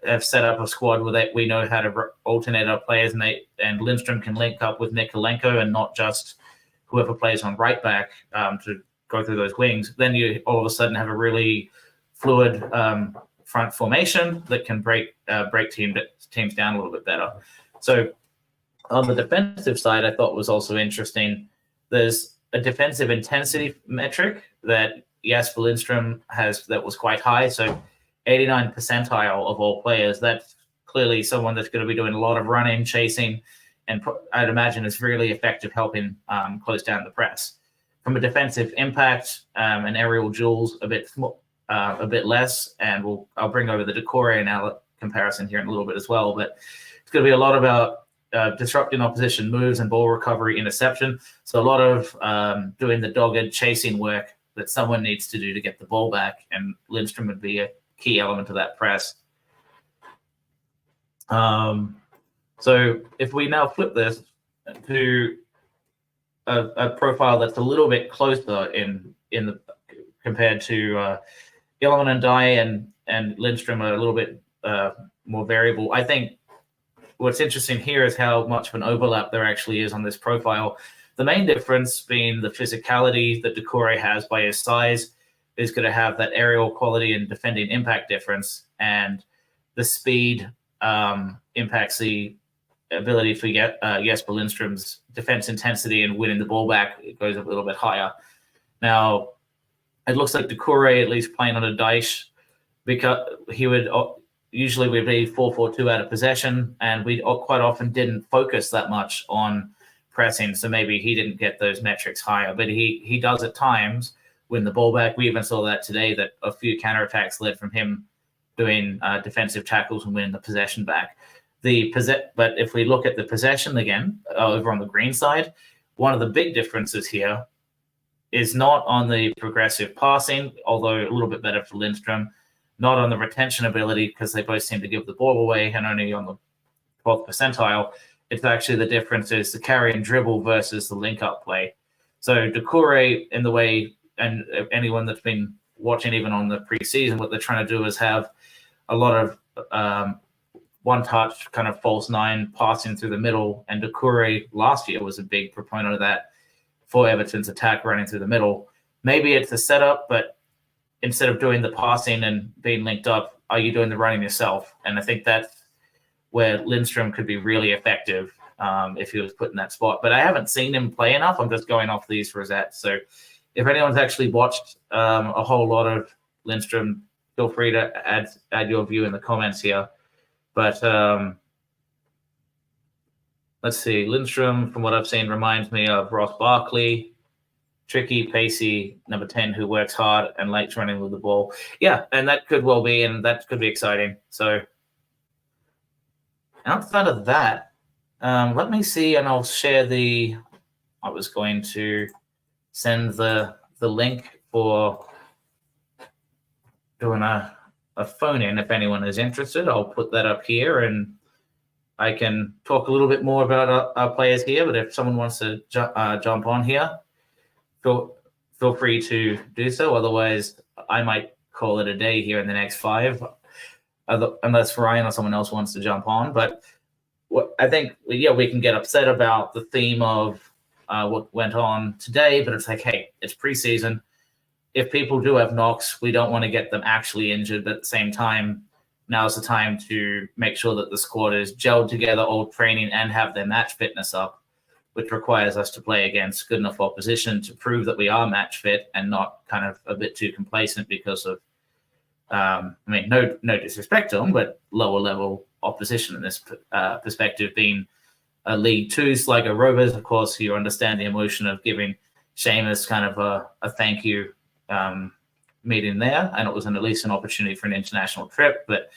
have set up a squad where we know how to alternate our players, and Lindström can link up with Nikolenko and not just whoever plays on right back to go through those wings, then you all of a sudden have a really fluid front formation that can break teams down a little bit better. So on the defensive side, I thought was also interesting. There's a defensive intensity metric that Jesper Lindström has that was quite high. So 89 percentile of all players. That's clearly someone that's going to be doing a lot of running, chasing, and I'd imagine is really effective helping close down the press. From a defensive impact and aerial duels, a bit less, and I'll bring over the Decore comparison here in a little bit as well. But it's going to be a lot about disrupting opposition moves and ball recovery, interception. So a lot of doing the dogged chasing work that someone needs to do to get the ball back, and Lindström would be a key element of that press. So if we now flip this to a profile that's a little bit closer compared to Ilman and Ndai and Lindström are a little bit more variable. I think what's interesting here is how much of an overlap there actually is on this profile. The main difference being the physicality that Decore has by his size is going to have that aerial quality and defending impact difference, and the speed impacts the ability for Jesper Lindström's defense intensity and winning the ball back. It goes up a little bit higher. Now, it looks like Decore, at least playing on a dice, because he would usually we'd be 4-4-2 out of possession, and we quite often didn't focus that much on pressing, so maybe he didn't get those metrics higher, but he does at times win the ball back. We even saw that today, that a few counterattacks led from him doing defensive tackles and winning the possession back. But if we look at the possession again, over on the green side, one of the big differences here is not on the progressive passing, although a little bit better for Lindström, not on the retention ability, because they both seem to give the ball away, and only on the 12th percentile. It's actually the difference is the carry and dribble versus the link-up play. So Decore, in the way, and anyone that's been watching even on the preseason, what they're trying to do is have a lot of one-touch kind of false nine passing through the middle, and Doucouré last year was a big proponent of that for Everton's attack running through the middle. Maybe it's a setup, but instead of doing the passing and being linked up, are you doing the running yourself? And I think that's where Lindstrøm could be really effective if he was put in that spot. But I haven't seen him play enough. I'm just going off these rosettes. So if anyone's actually watched a whole lot of Lindstrøm, feel free to add your view in the comments here. But let's see. Lindstrøm, from what I've seen, reminds me of Ross Barkley. Tricky, pacey, number 10, who works hard and likes running with the ball. Yeah, and that could well be, and that could be exciting. So outside of that, let me see, and I'll share I was going to send the link for doing a phone-in if anyone is interested. I'll put that up here, and I can talk a little bit more about our players here, but if someone wants to jump on here, feel free to do so. Otherwise, I might call it a day here in the next 5, unless Ryan or someone else wants to jump on. But I think, we can get upset about the theme of what went on today, but it's like, hey, it's preseason. If people do have knocks, we don't want to get them actually injured. But at the same time, now's the time to make sure that the squad is gelled together, all training, and have their match fitness up, which requires us to play against good enough opposition to prove that we are match fit and not kind of a bit too complacent because of, no disrespect to them, but lower level opposition in this perspective, being a League Two Sligo Rovers. Of course, you understand the emotion of giving Seamus kind of a thank you meeting there, and it was at least an opportunity for an international trip. But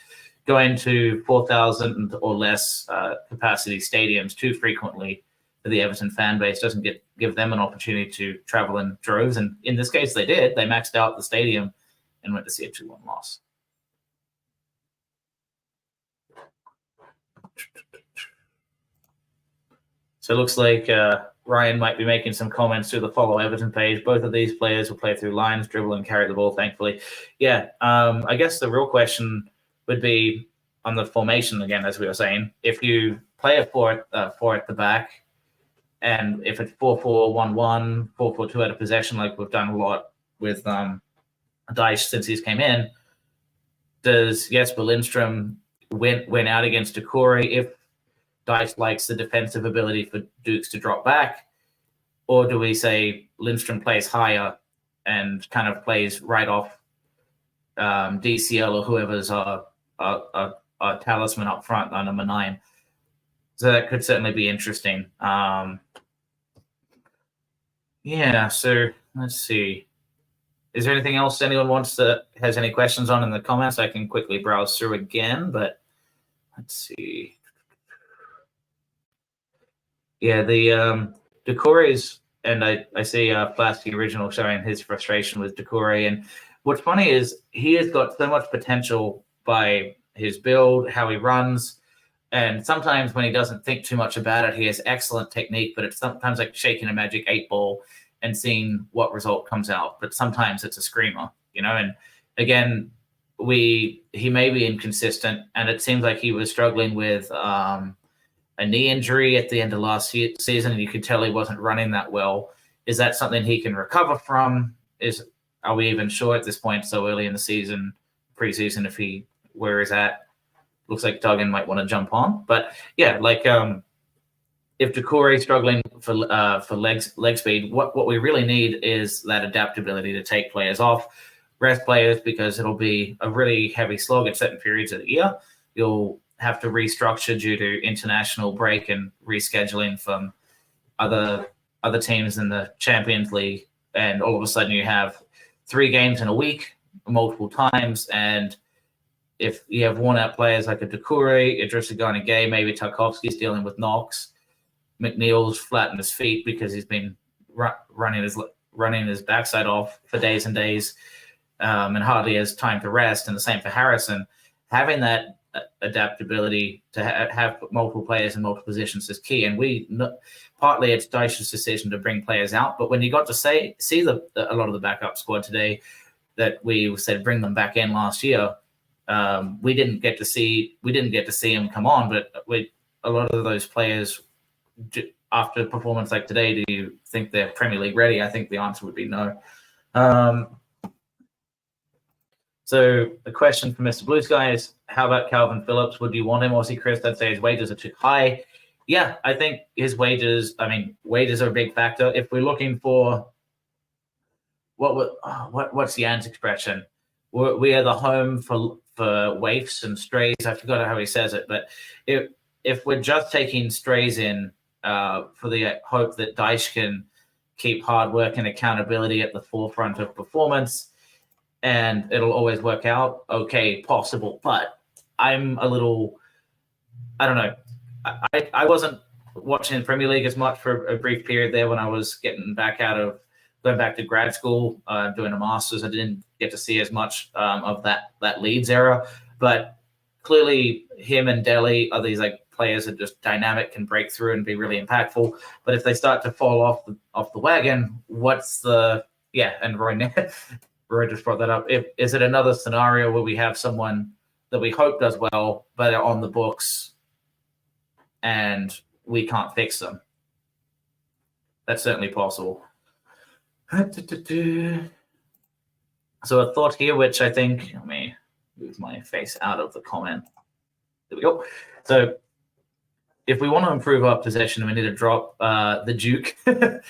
going to 4,000 or less capacity stadiums too frequently for the Everton fan base doesn't give them an opportunity to travel in droves. And in this case, they did. They maxed out the stadium and went to see a 2-1 loss. So it looks like Ryan might be making some comments through the Follow Everton page. Both of these players will play through lines, dribble, and carry the ball, thankfully. Yeah, I guess the real question would be on the formation again, as we were saying. If you play a 4 at the back, and if it's 4-4-1-1, 4-4-2 out of possession, like we've done a lot with Dyche since he's came in, does Jesper Lindstrom win out against Doucouré if Dyche likes the defensive ability for Dukes to drop back? Or do we say Lindstrom plays higher and kind of plays right off DCL or whoever's our talisman up front on number 9? So that could certainly be interesting. So let's see. Is there anything else anyone has any questions on in the comments? I can quickly browse through again, but let's see. Yeah, the Doucouré's, and I see Plastic Original showing his frustration with Doucouré. And what's funny is he has got so much potential by his build, how he runs. And sometimes when he doesn't think too much about it, he has excellent technique, but it's sometimes like shaking a magic 8 ball and seeing what result comes out. But sometimes it's a screamer, And again, he may be inconsistent, and it seems like he was struggling with a knee injury at the end of last season, and you could tell he wasn't running that well. Is that something he can recover from? Are we even sure at this point so early in the season, preseason, where he's at? Looks like Duggan might want to jump on. But yeah, if Doucouré is struggling for leg speed, what we really need is that adaptability to take players off, rest players, because it'll be a really heavy slog at certain periods of the year. You'll have to restructure due to international break and rescheduling from other teams in the Champions League, and all of a sudden you have 3 games in a week multiple times. And if you have worn-out players like a Doucouré, Idrissa Gana Gueye, maybe Tarkovsky's dealing with knocks, McNeil's flat on his feet because he's been running his backside off for days and days, and hardly has time to rest. And the same for Harrison. Having that adaptability to have multiple players in multiple positions is key. And partly it's Dyche's decision to bring players out, but when you got to see a lot of the backup squad today that we said bring them back in last year, We didn't get to see him come on, but a lot of those players, after a performance like today, do you think they're Premier League ready? I think the answer would be no. So the question from Mr. Blue Sky is, how about Calvin Phillips? Would you want him, Aussie Chris? I'd say his wages are too high. Yeah, I think his wages are a big factor. If we're looking for what's the Ant expression? We are the home for waifs and strays. I forgot how he says it, but if we're just taking strays in for the hope that Dyche can keep hard work and accountability at the forefront of performance, and it'll always work out, okay, possible. But I'm a little, I don't know. I wasn't watching the Premier League as much for a brief period there when I was going back to grad school, doing a master's. I didn't get to see as much of that Leeds era, but clearly him and Delhi are these like players that just dynamic, can break through and be really impactful. But if they start to fall off the wagon, and Roy just brought that up. Is it another scenario where we have someone that we hope does well, but are on the books and we can't fix them? That's certainly possible. So a thought here, which I think, let me move my face out of the comment. There we go. So if we want to improve our possession, we need to drop the Duke, the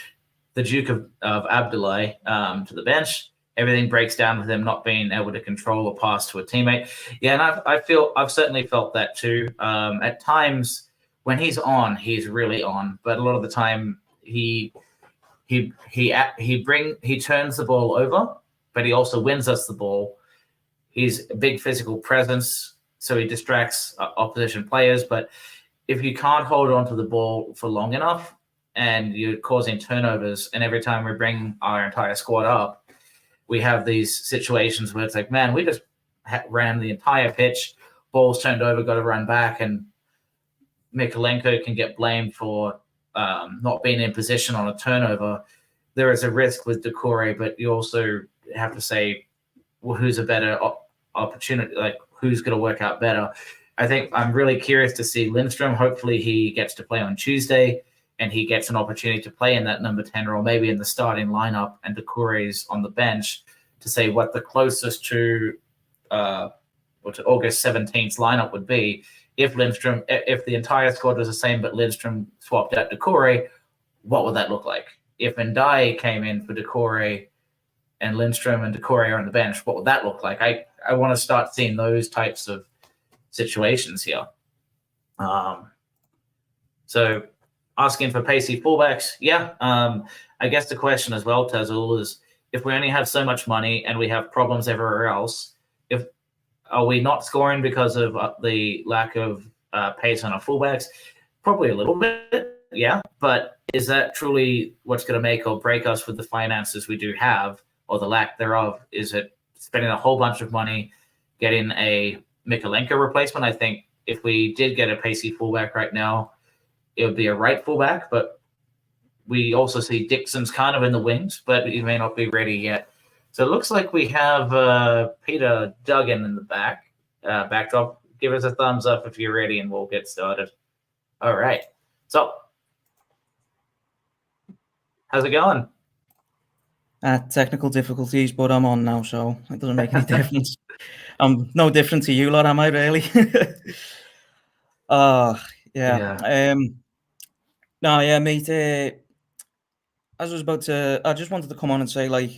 Duke of Abdullahi to the bench. Everything breaks down with him not being able to control a pass to a teammate. Yeah, and I've certainly felt that too. At times when he's on, he's really on, but a lot of the time he turns the ball over, but he also wins us the ball. He's a big physical presence, so he distracts opposition players. But if you can't hold on to the ball for long enough and you're causing turnovers, and every time we bring our entire squad up, we have these situations where it's like, man, we just ran the entire pitch, balls turned over, got to run back, and Mikalenko can get blamed for not being in position on a turnover. There is a risk with Doucouré, but you also have to say, well, who's a better opportunity? Like, who's going to work out better? I think I'm really curious to see Lindstrøm. Hopefully he gets to play on Tuesday and he gets an opportunity to play in that number 10 role, maybe in the starting lineup, and Doucouré's on the bench, to say what the closest to August 17th lineup would be. If the entire squad was the same, but Lindstrøm swapped out Doucouré, what would that look like? If Ndiaye came in for Doucouré and Lindstrøm and Doucouré are on the bench, what would that look like? I want to start seeing those types of situations here. So asking for pacey fullbacks, yeah. I guess the question as well, Tazul, is if we only have so much money and we have problems everywhere else, are we not scoring because of the lack of pace on our fullbacks? Probably a little bit, yeah. But is that truly what's going to make or break us with the finances we do have, or the lack thereof? Is it spending a whole bunch of money getting a Mikalenko replacement? I think if we did get a pacey fullback right now, it would be a right fullback, but we also see Dixon's kind of in the wings, but he may not be ready yet. So it looks like we have Peter Duggan in the backdrop. Give us a thumbs up if you're ready and we'll get started. All right. So how's it going? Technical difficulties, but I'm on now, so it doesn't make any difference. I'm no different to you lot, am I, really? Yeah. No, yeah, mate. I just wanted to come on and say, like,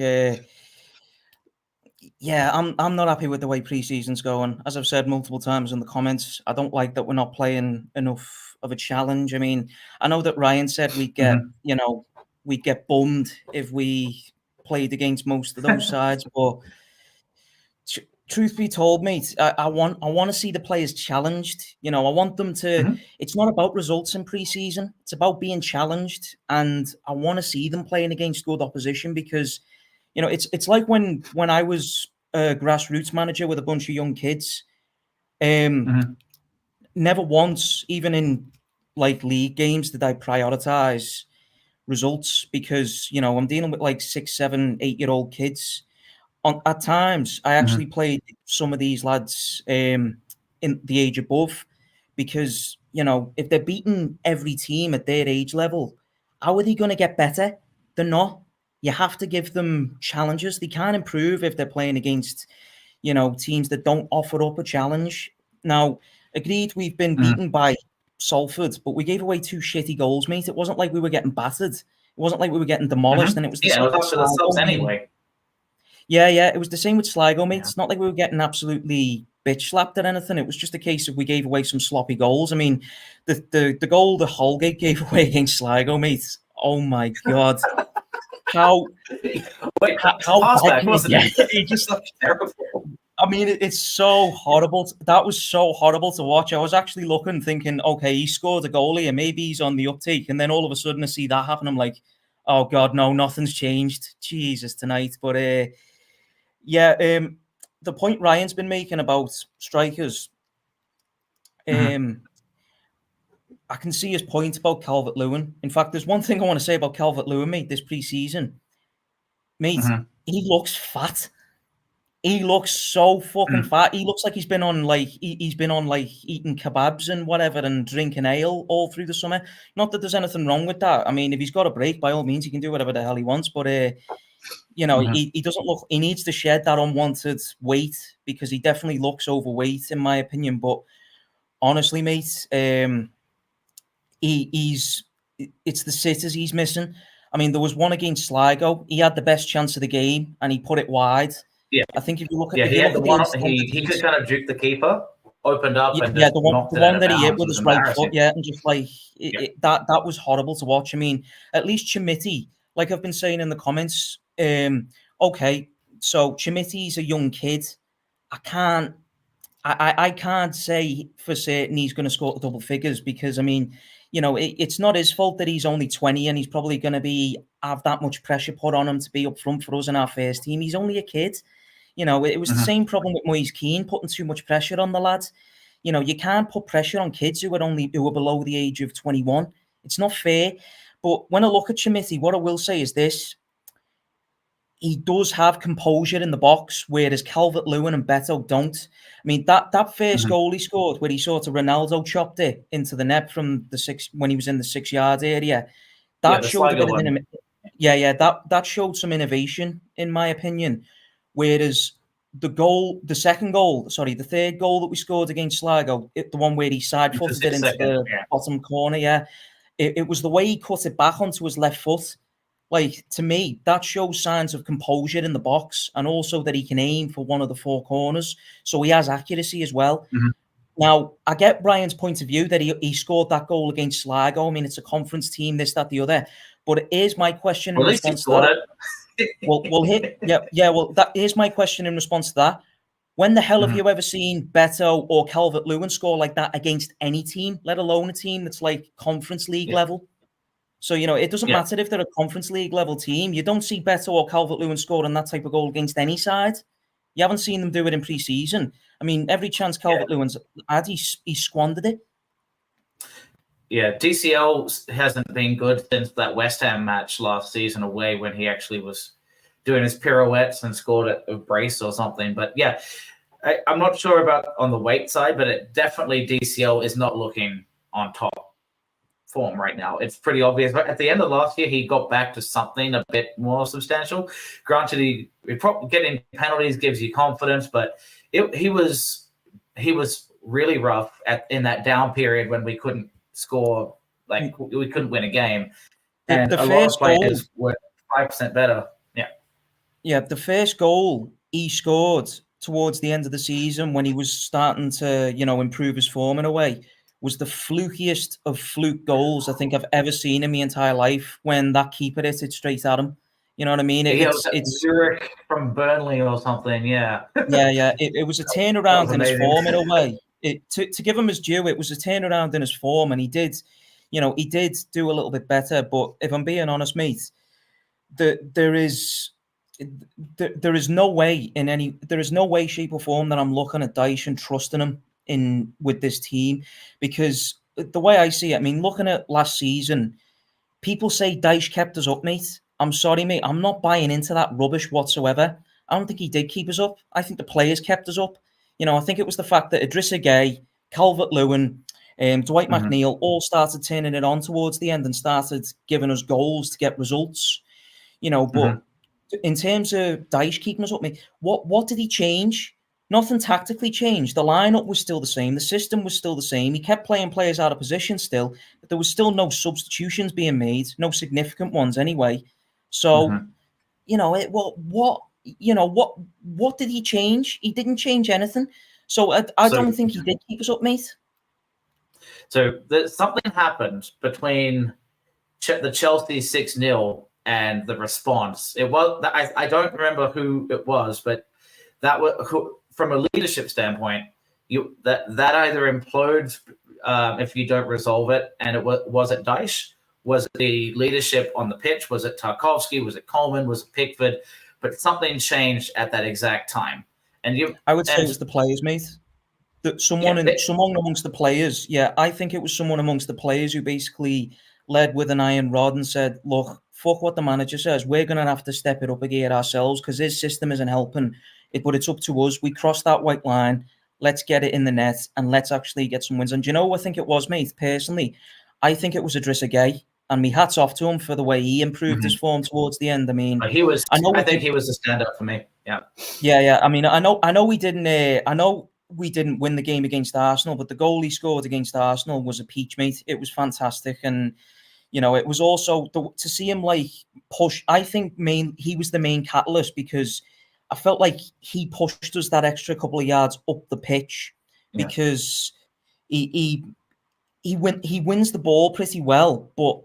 yeah, I'm not happy with the way preseason's going. As I've said multiple times in the comments, I don't like that we're not playing enough of a challenge. I mean, I know that Ryan said we'd get bummed if we played against most of those sides, but truth be told, mate, I want to see the players challenged. I want them to. It's not about results in preseason; it's about being challenged, and I want to see them playing against good opposition because, it's like when I was a grassroots manager with a bunch of young kids. Never once, even in like league games, did I prioritize results because I'm dealing with like 6, 7, 8-year-old kids. At times, I actually played some of these lads in the age above, because, you know, if they're beating every team at their age level, how are they going to get better? They're not. You have to give them challenges. They can't improve if they're playing against, you know, teams that don't offer up a challenge. Now, agreed, we've been beaten by Salford, but we gave away 2 shitty goals, mate. It wasn't like we were getting battered. It wasn't like we were getting demolished, and it was the it same was up to the subs Sligo, anyway. Yeah, it was the same with Sligo, mate. It's not like we were getting absolutely bitch slapped or anything. It was just a case of we gave away some sloppy goals. I mean, the goal that Holgate gave away against Sligo, mate. Oh my god, how Wait, how pass bad back, can it wasn't get? it? It just, Terrible. I mean, it's so horrible. That was so horrible to watch. I was actually looking, thinking, okay, he scored a goal here, maybe he's on the uptake, and then all of a sudden I see that happen. I'm like, oh god, no, nothing's changed. Jesus, tonight, but yeah, the point Ryan's been making about strikers, I can see his point about Calvert-Lewin. In fact, there's one thing I want to say about Calvert-Lewin, mate, this pre-season. Mate, he looks fat. He looks so fucking fat. He looks like he's been on he's been on like eating kebabs and whatever and drinking ale all through the summer. Not that there's anything wrong with that. I mean, if he's got a break, by all means, he can do whatever the hell he wants. But you know, he doesn't look. He needs to shed that unwanted weight, because he definitely looks overweight, in my opinion. But honestly, mate, he's it's the sitters he's missing. I mean, there was one against Sligo. He had the best chance of the game, and he put it wide. Yeah, I think if you look at he had the one. He could kind of juke the keeper, opened up, and just the knocked one it out of that he hit bounds. with his right foot, and just like that was horrible to watch. I mean, at least Chimiti, like I've been saying in the comments, okay, so Chimiti's a young kid. I can't say for certain he's going to score double figures, because I mean, you know, it's not his fault that he's only 20 and he's probably going to have that much pressure put on him to be up front for us in our first team. He's only a kid. You know, it was the same problem with Moise Keane, putting too much pressure on the lads. You know, you can't put pressure on kids who are below the age of 21. It's not fair. But when I look at Chimiti, what I will say is this: he does have composure in the box, whereas Calvert-Lewin and Beto don't. I mean, that first goal he scored, where he sort of Ronaldo chopped it into the net from the 6 when he was in the 6-yard area, that showed a bit of that showed some innovation, in my opinion. Whereas the third goal that we scored against Sligo, the one where he side-footed it into the bottom corner, it was the way he cut it back onto his left foot. Like, to me, that shows signs of composure in the box, and also that he can aim for one of the 4 corners. So he has accuracy as well. Now, I get Brian's point of view that he scored that goal against Sligo. I mean, it's a conference team, this, that, the other. But here's my question in response to that. Here's my question in response to that. When the hell have you ever seen Beto or Calvert-Lewin score like that against any team, let alone a team that's like Conference League level? So, you know, it doesn't matter if they're a Conference League level team. You don't see Beto or Calvert-Lewin scoring that type of goal against any side. You haven't seen them do it in pre-season. I mean, every chance Calvert-Lewin's had, he squandered it. Yeah, DCL hasn't been good since that West Ham match last season away, when he actually was doing his pirouettes and scored a brace or something. But yeah, I'm not sure about on the weight side, but it definitely DCL is not looking on top form right now. It's pretty obvious. But at the end of last year, he got back to something a bit more substantial. Granted, he getting penalties gives you confidence, but he was really rough in that down period when we couldn't score, like we couldn't win a game, and a lot of players were 5% better. Yeah, the first goal he scored towards the end of the season, when he was starting to, you know, improve his form in a way, was the flukiest of fluke goals I think I've ever seen in my entire life, when that keeper hit it straight at him. You know what I mean? It's Zurich from Burnley or something, yeah. It was a turnaround in his form in a way. To give him his due, it was a turnaround in his form, and he did do a little bit better. But if I'm being honest, mate, there is no way, shape or form that I'm looking at Dyche and trusting him with this team, because the way I see it, I mean, looking at last season, people say Dyche kept us up, mate. I'm sorry, mate. I'm not buying into that rubbish whatsoever. I don't think he did keep us up. I think the players kept us up. I think it was the fact that Idrissa Gueye, Calvert-Lewin, Dwight McNeil all started turning it on towards the end and started giving us goals to get results. But in terms of Dyche keeping us up, what did he change? Nothing tactically changed. The lineup was still the same. The system was still the same. He kept playing players out of position still. But there was still no substitutions being made, no significant ones anyway. So, what did he change? He didn't change anything. So I don't think he did keep us up, mate. So something happened between the Chelsea 6-0 and the response. It was I don't remember who it was, but that was from a leadership standpoint. That either implodes if you don't resolve it. And was it Dyche? Was it the leadership on the pitch? Was it Tarkowski? Was it Coleman? Was it Pickford? But something changed at that exact time. I would say it was the players, mate. Someone amongst the players. Yeah, I think it was someone amongst the players who basically led with an iron rod and said, look, fuck what the manager says. We're going to have to step it up a gear ourselves because his system isn't helping. But it's up to us. We crossed that white line. Let's get it in the net and let's actually get some wins. And do you know what I think it was, mate? Personally, I think it was Idrissa Gueye. And me hats off to him for the way he improved his form towards the end. I mean, he was. I think he was a standout for me. Yeah. Yeah. I mean, I know we didn't. I know we didn't win the game against Arsenal, but the goal he scored against Arsenal was a peach, mate. It was fantastic, and it was also to see him push. I think he was the main catalyst because I felt like he pushed us that extra couple of yards up the pitch because he wins the ball pretty well, but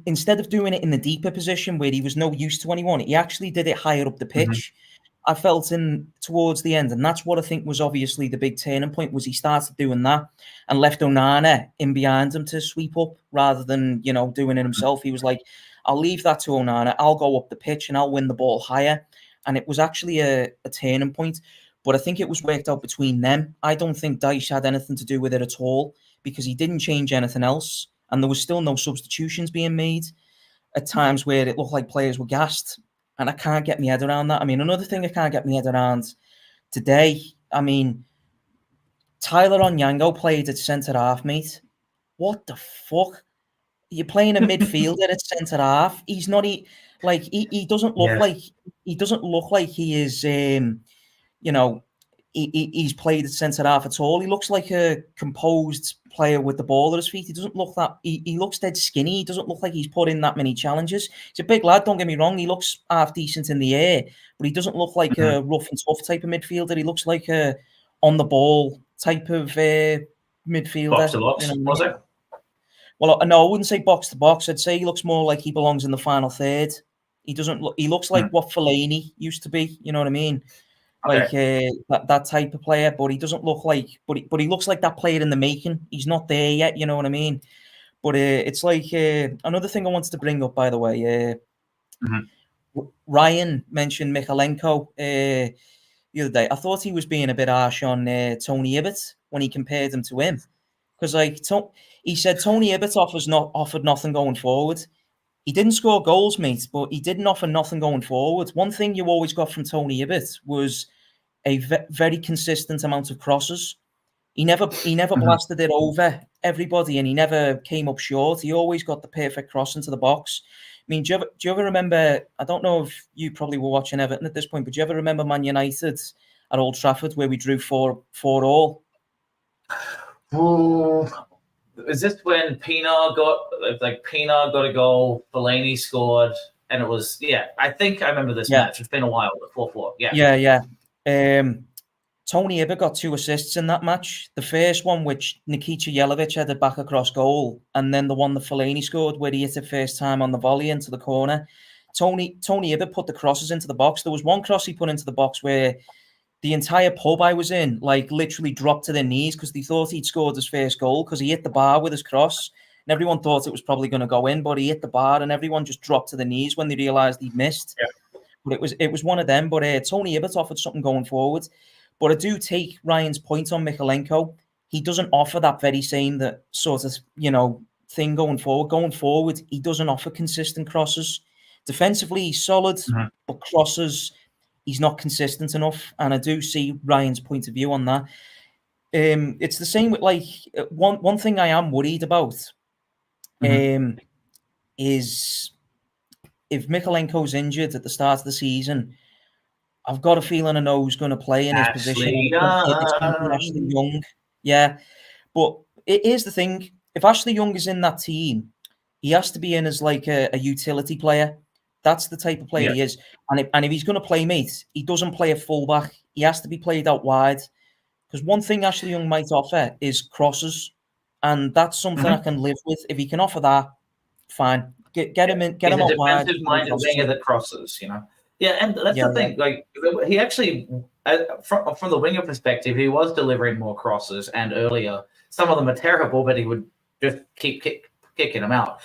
instead of doing it in the deeper position where he was no use to anyone, he actually did it higher up the pitch. I felt towards the end, and that's what I think was obviously the big turning point, was he started doing that and left Onana in behind him to sweep up rather than, doing it himself. He was like, I'll leave that to Onana, I'll go up the pitch and I'll win the ball higher. And it was actually a turning point, but I think it was worked out between them. I don't think Dyche had anything to do with it at all because he didn't change anything else. And there was still no substitutions being made at times where it looked like players were gassed. And I can't get my head around that. I mean, another thing I can't get my head around today, I mean, Tyler Onyango played at centre-half, mate. What the fuck? You're playing a midfielder at centre-half. He's not... He doesn't look like... He doesn't look like he is... He's played at centre-half at all. He looks like a composed player with the ball at his feet. He doesn't look that... He looks dead skinny. He doesn't look like he's put in that many challenges. He's a big lad, don't get me wrong. He looks half decent in the air, but he doesn't look like a rough and tough type of midfielder. He looks like a on-the-ball type of midfielder. Box-to-box, was it? Well, no, I wouldn't say box-to-box. I'd say he looks more like he belongs in the final third. He doesn't look... He looks like what Fellaini used to be. You know what I mean? Like that type of player, but he doesn't look like, but he looks like that player in the making. He's not there yet, you know what I mean? But it's like another thing I wanted to bring up, by the way. Ryan mentioned Mykolenko the other day. I thought he was being a bit harsh on Tony Hibbert when he compared him to him, because he said Tony Hibbert offered nothing going forward. He didn't score goals, mate, but he didn't offer nothing going forward. One thing you always got from Tony Hibbert was a very consistent amount of crosses. He never blasted it over everybody, and he never came up short. He always got the perfect cross into the box. I mean, do you ever remember, I don't know if you probably were watching Everton at this point, but do you ever remember Man United at Old Trafford where we drew 4-4? Is this when Pienaar got a goal, Fellaini scored, and it was, I think I remember this match. It's been a while, the 4-4. Yeah. Tony Hibbert got 2 assists in that match. The first one, which Nikita Jelavic headed back across goal, and then the one that Fellaini scored, where he hit it first time on the volley into the corner. Tony Hibbert put the crosses into the box. There was one cross he put into the box where the entire pub I was in, literally dropped to their knees because they thought he'd scored his first goal because he hit the bar with his cross. And everyone thought it was probably going to go in, but he hit the bar and everyone just dropped to their knees when they realised he'd missed. Yeah. But it was one of them. But Tony Hibbert offered something going forward. But I do take Ryan's point on Mykolenko. He doesn't offer that very same sort of, thing going forward. Going forward, he doesn't offer consistent crosses. Defensively, he's solid, but crosses... he's not consistent enough. And I do see Ryan's point of view on that. It's the same with like one thing I am worried about is if Mikalenko's injured at the start of the season, I've got a feeling I know who's going to play in his position. It's going to be Ashley Young. Yeah. But here's the thing. If Ashley Young is in that team, he has to be in as like a utility player. That's the type of player he is. And if he's going to play, mate, he doesn't play a fullback. He has to be played out wide. Because one thing Ashley Young might offer is crosses. And that's something I can live with. If he can offer that, fine. Get him in. Get him out wide. He's a defensive-minded winger that crosses, Yeah, and that's the thing. Like, he actually, from the winger perspective, he was delivering more crosses and earlier. Some of them are terrible, but he would just keep kicking them out.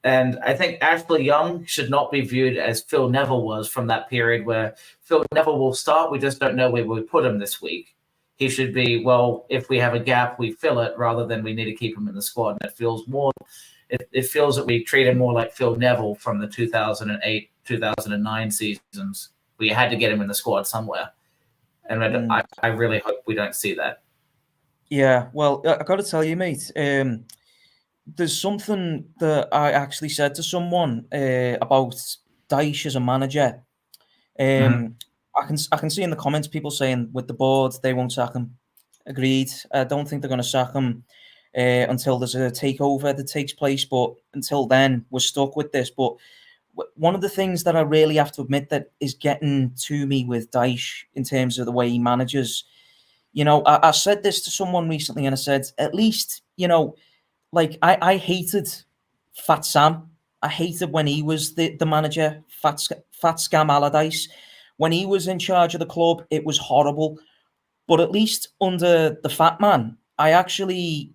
And I think Ashley Young should not be viewed as Phil Neville was from that period where Phil Neville will start. We just don't know where we put him this week. He should be, well, if we have a gap, we fill it rather than we need to keep him in the squad. And it feels more, it feels that we treat him more like Phil Neville from the 2008, 2009 seasons. We had to get him in the squad somewhere. And I really hope we don't see that. Yeah, well, I got to tell you, mate, there's something that I actually said to someone about Dyche as a manager. I can see in the comments people saying with the board they won't sack him. Agreed. I don't think they're going to sack him until there's a takeover that takes place. But until then, we're stuck with this. But one of the things that I really have to admit that is getting to me with Dyche in terms of the way he manages, I said this to someone recently and I said, at least, like I hated Fat Sam. I hated when he was the manager, Fat Scam Allardyce. When he was in charge of the club, it was horrible. But at least under the Fat Man, I actually,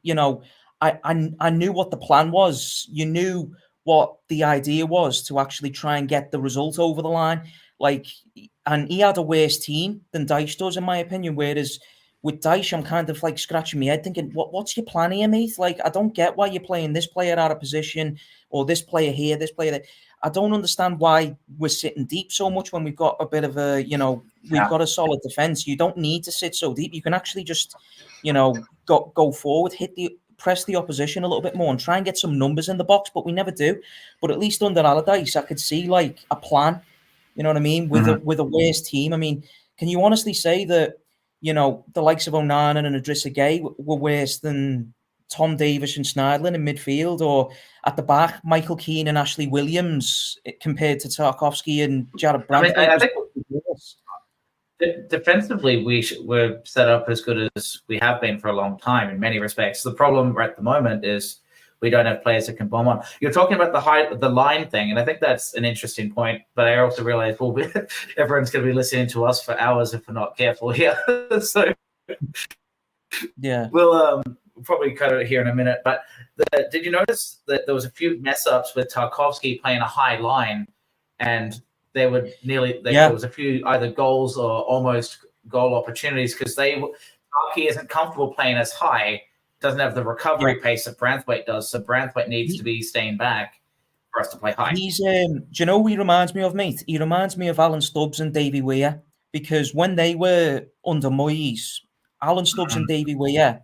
I knew what the plan was. You knew what the idea was to actually try and get the result over the line. And he had a worse team than Dyche does, in my opinion. Whereas with Dyche, I'm kind of like scratching my head thinking, what's your plan here, mate? Like, I don't get why you're playing this player out of position or this player here, this player there. I don't understand why we're sitting deep so much when we've got a bit of a, we've got a solid defense. You don't need to sit so deep. You can actually just, go forward, press the opposition a little bit more and try and get some numbers in the box, but we never do. But at least under Allardyce, I could see like a plan, you know what I mean, with a worse team. I mean, can you honestly say that, the likes of Onana and Idrissa Gueye were worse than Tom Davies and Schneidlin in midfield, or at the back, Michael Keane and Ashley Williams compared to Tarkowski and Jared Brandford? I think defensively, we're set up as good as we have been for a long time in many respects. The problem at the moment is we don't have players that can bomb on. You're talking about the line thing, and I think that's an interesting point. But I also realize everyone's going to be listening to us for hours if we're not careful here. So yeah, we'll probably cut it here in a minute. But did you notice that there was a few mess ups with Tarkowski playing a high line, and they would there was a few either goals or almost goal opportunities because Tarky isn't comfortable playing as high. Doesn't have the recovery pace that Branthwaite does, so Branthwaite needs to be staying back for us to play high. He's, do you know who he reminds me of, mate? He reminds me of Alan Stubbs and Davy Weir, because when they were under Moyes, Alan Stubbs and Davy Weir,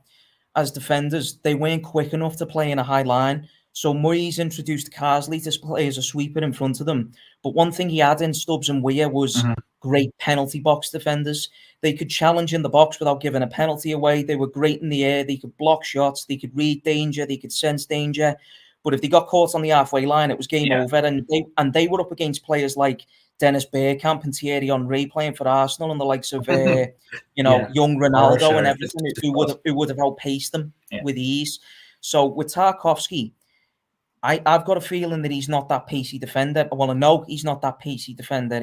as defenders, they weren't quick enough to play in a high line. So Moyes introduced Carsley to play as a sweeper in front of them. But one thing he had in Stubbs and Weir was great penalty box defenders. They could challenge in the box without giving a penalty away. They were great in the air. They could block shots. They could read danger. They could sense danger. But if they got caught on the halfway line, it was game over. And they were up against players like Dennis Bergkamp and Thierry Henry playing for Arsenal and the likes of young Ronaldo and everything who would have outpaced them with ease. So with Tarkowski, I've got a feeling that he's not that pacey defender. Well, I know he's not that pacey defender.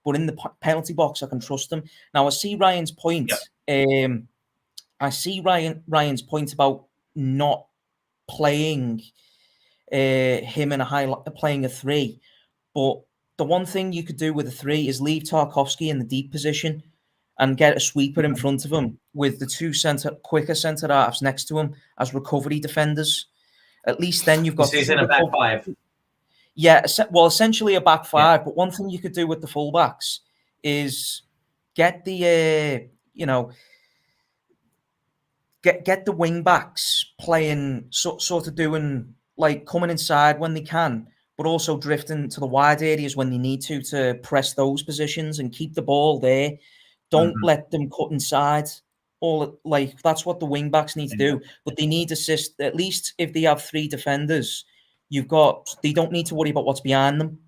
But in the penalty box, I can trust him. Now, I see Ryan's point. I see Ryan's point about not playing him in playing a 3. But the one thing you could do with a 3 is leave Tarkowski in the deep position and get a sweeper in front of him with the two quicker centre halves next to him as recovery defenders. At least then you've got. So he's in a back 5. Yeah, well, essentially a back 5. But one thing you could do with the fullbacks is get the get the wing backs playing, sort of doing like coming inside when they can, but also drifting to the wide areas when they need to press those positions and keep the ball there. Don't let them cut inside. That's what the wing backs need to do. But they need assist. At least if they have 3 defenders, they don't need to worry about what's behind them.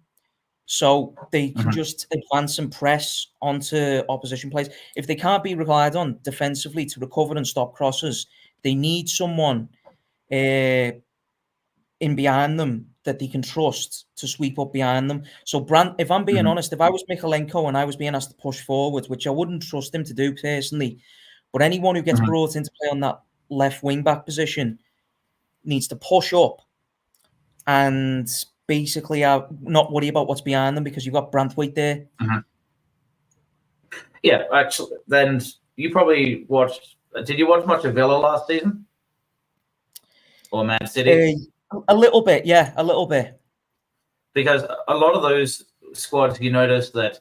So they can just advance and press onto opposition players. If they can't be relied on defensively to recover and stop crosses, they need someone in behind them that they can trust to sweep up behind them. So if I'm being honest, if I was Mikalenko and I was being asked to push forward, which I wouldn't trust him to do personally, but anyone who gets brought into play on that left wing back position needs to push up and basically not worry about what's behind them, because you've got Branthwaite there. Yeah, actually, then you probably watched. Did you watch much of Villa last season? Or Man City? A little bit, yeah, a little bit. Because a lot of those squads, you notice that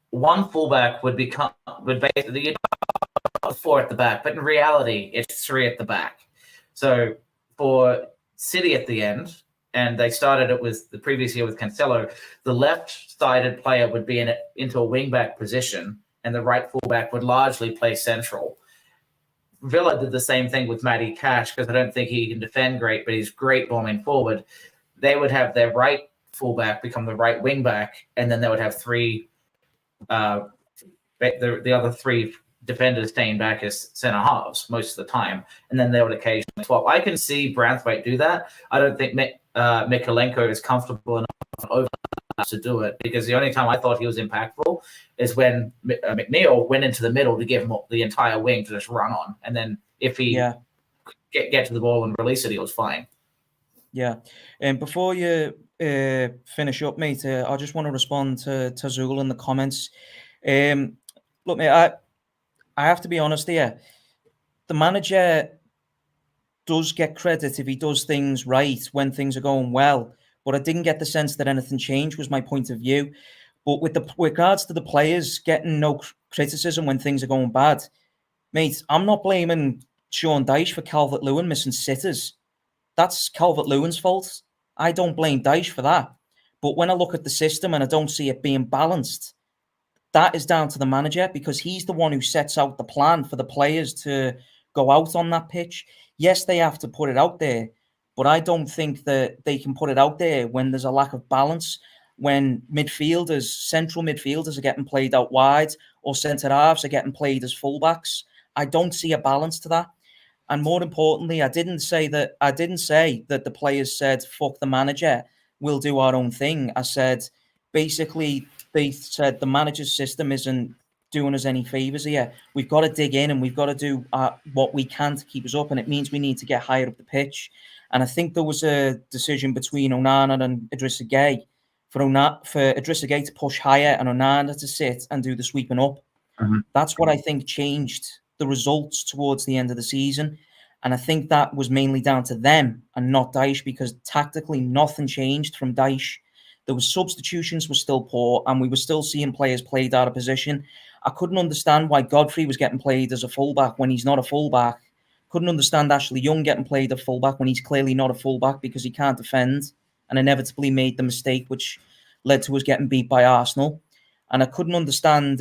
one fullback would basically 4 at the back, but in reality, it's 3 at the back. So for City at the end, and they started it with the previous year with Cancelo, the left-sided player would be into a wing-back position, and the right fullback would largely play central. Villa did the same thing with Matty Cash, because I don't think he can defend great, but he's great bombing forward. They would have their right fullback become the right wing-back, and then they would have 3 the other 3 defenders staying back as centre halves most of the time, and then they would occasionally swap. I can see Branthwaite do that. I don't think Mikalenko is comfortable enough over to do it, because the only time I thought he was impactful is when McNeil went into the middle to give him the entire wing to just run on, and then if he get to the ball and release it, he was fine. Yeah, and before you finish up, mate, I just want to respond to Zul in the comments. Look, mate, I have to be honest here. The manager does get credit if he does things right when things are going well, but I didn't get the sense that anything changed, was my point of view. But with regards to the players getting no criticism when things are going bad, mate, I'm not blaming Sean Dyche for Calvert-Lewin missing sitters. That's Calvert-Lewin's fault. I don't blame Dyche for that. But when I look at the system and I don't see it being balanced, that is down to the manager, because he's the one who sets out the plan for the players to go out on that pitch. Yes, they have to put it out there, but I don't think that they can put it out there when there's a lack of balance, when central midfielders are getting played out wide, or centre halves are getting played as fullbacks. I don't see a balance to that. And more importantly, I didn't say that the players said, fuck the manager, we'll do our own thing. I said, basically, they said the manager's system isn't doing us any favours here. We've got to dig in and we've got to do what we can to keep us up, and it means we need to get higher up the pitch. And I think there was a decision between Onana and Idrissa Gueye for Idrissa Gueye to push higher and Onana to sit and do the sweeping up. That's what I think changed the results towards the end of the season. And I think that was mainly down to them and not Dyche, because tactically nothing changed from Dyche. There was substitutions were still poor, and we were still seeing players played out of position. I couldn't understand why Godfrey was getting played as a fullback when he's not a fullback. Couldn't understand Ashley Young getting played a fullback when he's clearly not a fullback, because he can't defend and inevitably made the mistake which led to us getting beat by Arsenal. And I couldn't understand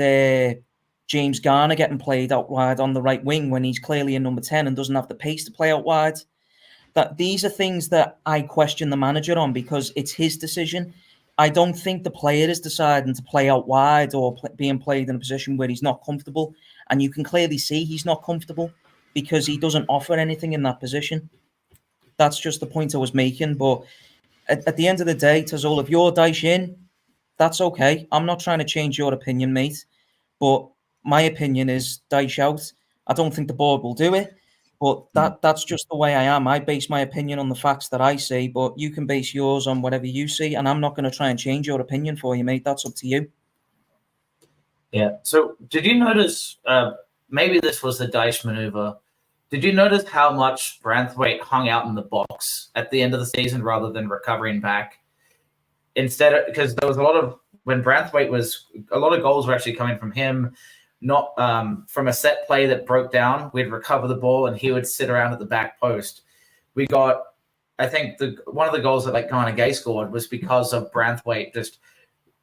James Garner getting played out wide on the right wing when he's clearly a number 10 and doesn't have the pace to play out wide. That these are things that I question the manager on, because it's his decision. I don't think the player is deciding to play out wide or being played in a position where he's not comfortable. And you can clearly see he's not comfortable because he doesn't offer anything in that position. That's just the point I was making. But at the end of the day, Tazol, if you're Dyche in, that's okay. I'm not trying to change your opinion, mate. But my opinion is Dyche out. I don't think the board will do it. But that's just the way I am. I base my opinion on the facts that I see, but you can base yours on whatever you see, and I'm not going to try and change your opinion for you, mate. That's up to you. Yeah. So did you notice, maybe this was the Dyche maneuver, did you notice how much Branthwaite hung out in the box at the end of the season rather than recovering back? Because there was a lot of when Branthwaite was, a lot of goals were actually coming from him, not from a set play that broke down. We'd recover the ball and he would sit around at the back post. We got, I think one of the goals that like Garner Gay scored was because of Branthwaite just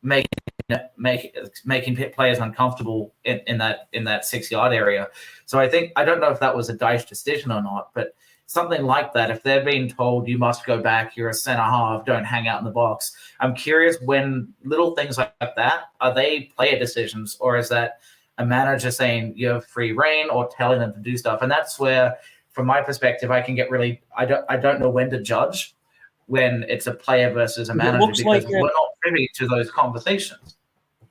making players uncomfortable in that 6-yard area. So I don't know if that was a Dyche decision or not, but something like that, if they're being told you must go back, you're a center half, don't hang out in the box. I'm curious, when little things like that, are they player decisions, or is that a manager saying you have free reign or telling them to do stuff? And that's where, from my perspective, I can get really, I don't know when to judge when it's a player versus a manager, because we're not privy to those conversations.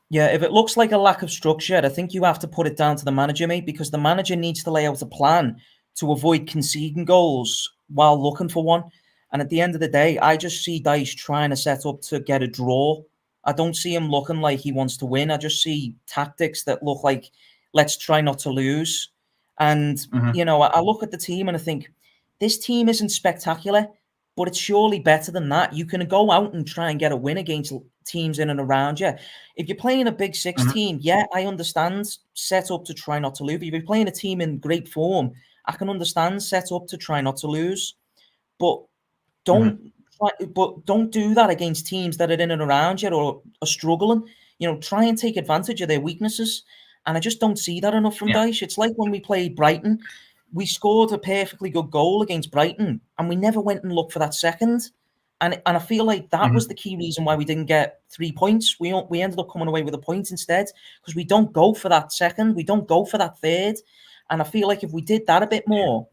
Yeah, if it looks like a lack of structure, I think you have to put it down to the manager, mate, because the manager needs to lay out a plan to avoid conceding goals while looking for one. And at the end of the day, I just see Dyche trying to set up to get a draw. I don't see him looking like he wants to win. I just see tactics that look like, let's try not to lose. And, you know, I look at the team and I think, this team isn't spectacular, but it's surely better than that. You can go out and try and get a win against teams in and around you. If you're playing a Big Six team, yeah, I understand, set up to try not to lose. If you're playing a team in great form, I can understand, set up to try not to lose. But don't do that against teams that are in and around you or are struggling. You know, try and take advantage of their weaknesses. And I just don't see that enough from Dyche. It's like when we played Brighton. We scored a perfectly good goal against Brighton, and we never went and looked for that second. And I feel like that was the key reason why we didn't get 3 points. We ended up coming away with a point instead, because we don't go for that second. We don't go for that third. And I feel like if we did that a bit more,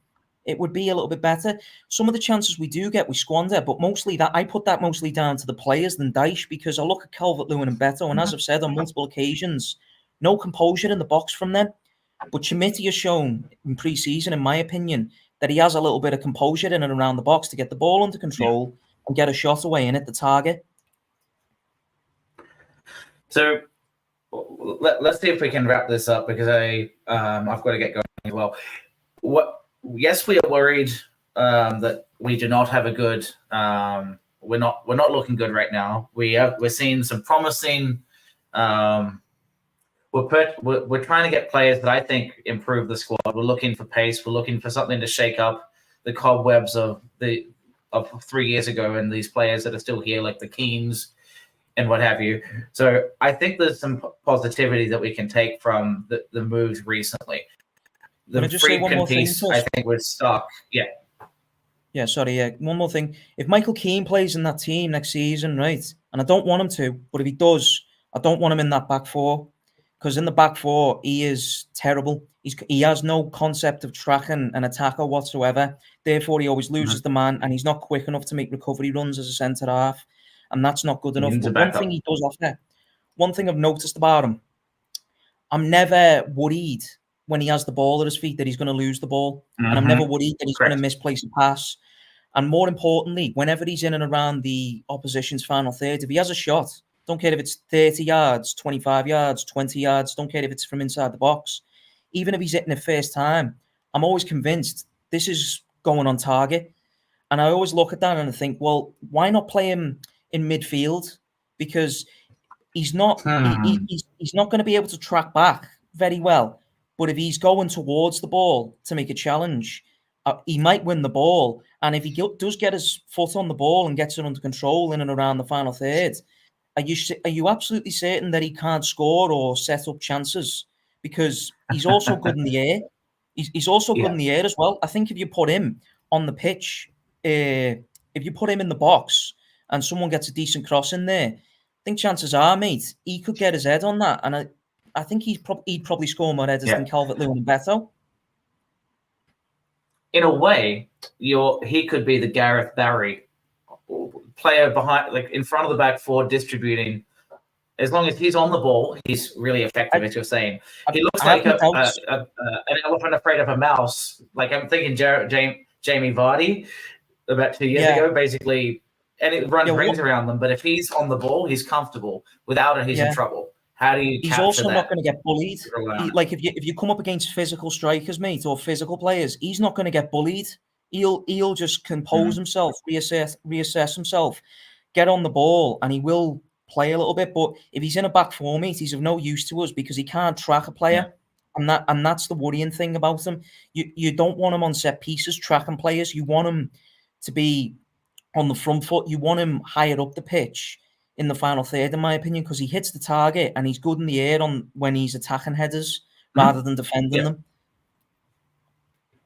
it would be a little bit better. Some of the chances we do get, we squander, but mostly that I put that mostly down to the players than Dyche, because I look at Calvert-Lewin and Beto, and as I've said on multiple occasions, no composure in the box from them. But Chimiti has shown in pre-season, in my opinion, that he has a little bit of composure in and around the box to get the ball under control and get a shot away and hit the target. So let's see if we can wrap this up, because I've got to get going as well. Yes, we are worried that we do not have a good. We're not looking good right now. We're seeing some promising. We're trying to get players that I think improve the squad. We're looking for pace. We're looking for something to shake up the cobwebs of 3 years ago, and these players that are still here, like the Keanes and what have you. So I think there's some positivity that we can take from the moves recently. The Friedkin piece, I think, was stuck. Yeah. Yeah, sorry. Yeah, one more thing. If Michael Keane plays in that team next season, right, and I don't want him to, but if he does, I don't want him in that back four. Because in the back four, he is terrible. He has no concept of tracking an attacker whatsoever. Therefore, he always loses the man, and he's not quick enough to make recovery runs as a centre half, and that's not good enough. But one thing he does offer, one thing I've noticed about him, I'm never worried when he has the ball at his feet that he's going to lose the ball, and I'm never worried that he's going to misplace a pass. And more importantly, whenever he's in and around the opposition's final third, if he has a shot, don't care if it's 30 yards, 25 yards, 20 yards. Don't care if it's from inside the box. Even if he's hitting it first time, I'm always convinced this is going on target. And I always look at that and I think, well, why not play him in midfield? Because he's not he's not going to be able to track back very well. But if he's going towards the ball to make a challenge, he might win the ball. And if he does get his foot on the ball and gets it under control in and around the final third, are you absolutely certain that he can't score or set up chances? Because he's also good in the air. He's also good in the air as well. I think if you put him on the pitch, if you put him in the box and someone gets a decent cross in there, I think chances are, mate, he could get his head on that. And I think he'd probably score more headers than Calvert-Lewin and Beto. In a way, he could be the Gareth Barry player behind, like in front of the back four, distributing. As long as he's on the ball, he's really effective, as you're saying. He looks like an elephant afraid of a mouse. Like I'm thinking Jamie Vardy about 2 years ago, basically, and it runs rings around them. But if he's on the ball, he's comfortable. Without it, he's in trouble. How do you He's also not going to get bullied. Like if you come up against physical strikers, mate, or physical players, he's not going to get bullied. He'll just compose himself, reassess himself, get on the ball, and he will play a little bit. But if he's in a back four, mate, he's of no use to us because he can't track a player. Yeah. And that's the worrying thing about him. You don't want him on set pieces, tracking players. You want him to be on the front foot. You want him higher up the pitch in the final third, in my opinion, because he hits the target and he's good in the air when he's attacking headers rather than defending them.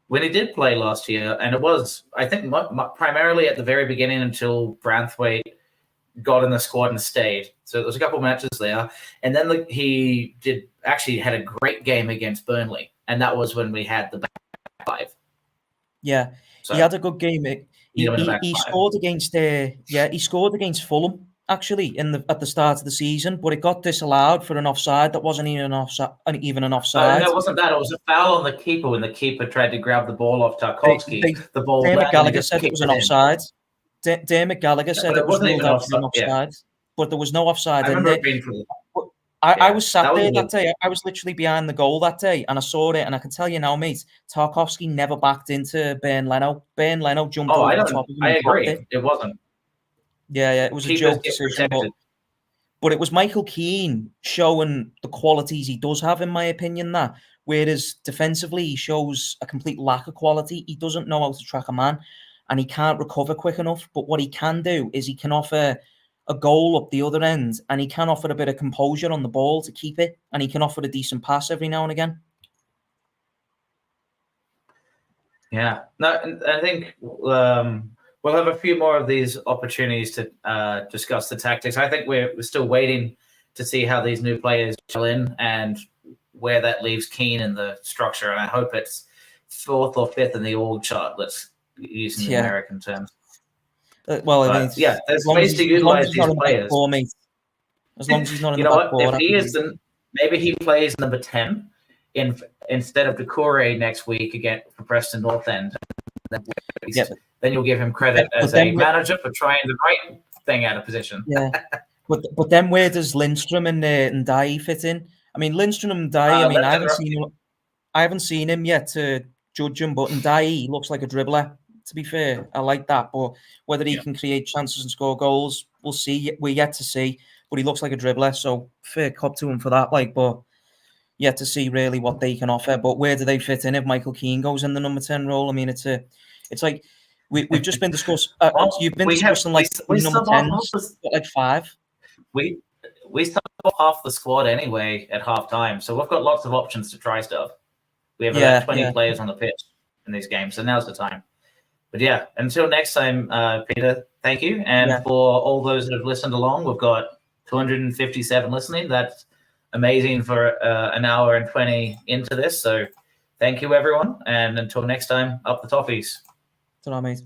When he did play last year, and it was, I think, primarily at the very beginning until Branthwaite got in the squad and stayed. So there was a couple of matches there. And then he had a great game against Burnley. And that was when we had the back five. Yeah, so he had a good game. He scored against he scored against Fulham actually at the start of the season, but it got disallowed for an offside that wasn't even an offside. No, it wasn't that. It was a foul on the keeper when the keeper tried to grab the ball off Tarkovsky. The ball. Dermot Gallagher said it was an offside. Dermot Gallagher said it was ruled out for an offside, but there was no offside in there. I was sat there that day. I was literally behind the goal that day, and I saw it. And I can tell you now, mate, Tarkovsky never backed into Ben Leno. Ben Leno jumped over the top of him. I agree. It wasn't. Yeah, it was a joke decision, but it was Michael Keane showing the qualities he does have, in my opinion. That whereas defensively he shows a complete lack of quality. He doesn't know how to track a man, and he can't recover quick enough. But what he can do is he can offer a goal up the other end, and he can offer a bit of composure on the ball to keep it, and he can offer a decent pass every now and again. Yeah, no, I think we'll have a few more of these opportunities to discuss the tactics. I think we're still waiting to see how these new players gel in and where that leaves Keane in the structure. And I hope it's 4th or 5th in the org chart. Let's use the American terms. Well, there's ways to utilize these players. As long as he's not in the back four. If he is, maybe he plays number 10 instead of Doucouré next week again for Preston North End. Then you'll give him credit as a manager for trying the right thing out of position. Yeah, but then where does Lindstrøm and Dye fit in? I mean, Lindstrøm and Dye. I haven't seen him yet to judge him, but Dye looks like a dribbler. To be fair, I like that. But whether he can create chances and score goals, we'll see. We're yet to see. But he looks like a dribbler, so fair cop to him for that. But yet to see really what they can offer. But where do they fit in if Michael Keane goes in the number 10 role? I mean, it's like we've just been discussing. You've been discussing number 10s, like 5. We start off half the squad anyway at half time, so we've got lots of options to try stuff. We have about 20 players on the pitch in these games, so now's the time. But yeah, until next time, Peter, thank you. And for all those that have listened along, we've got 257 listening. That's amazing for an hour and 20 into this. So thank you, everyone. And until next time, up the Toffees. Ta-ra, mate.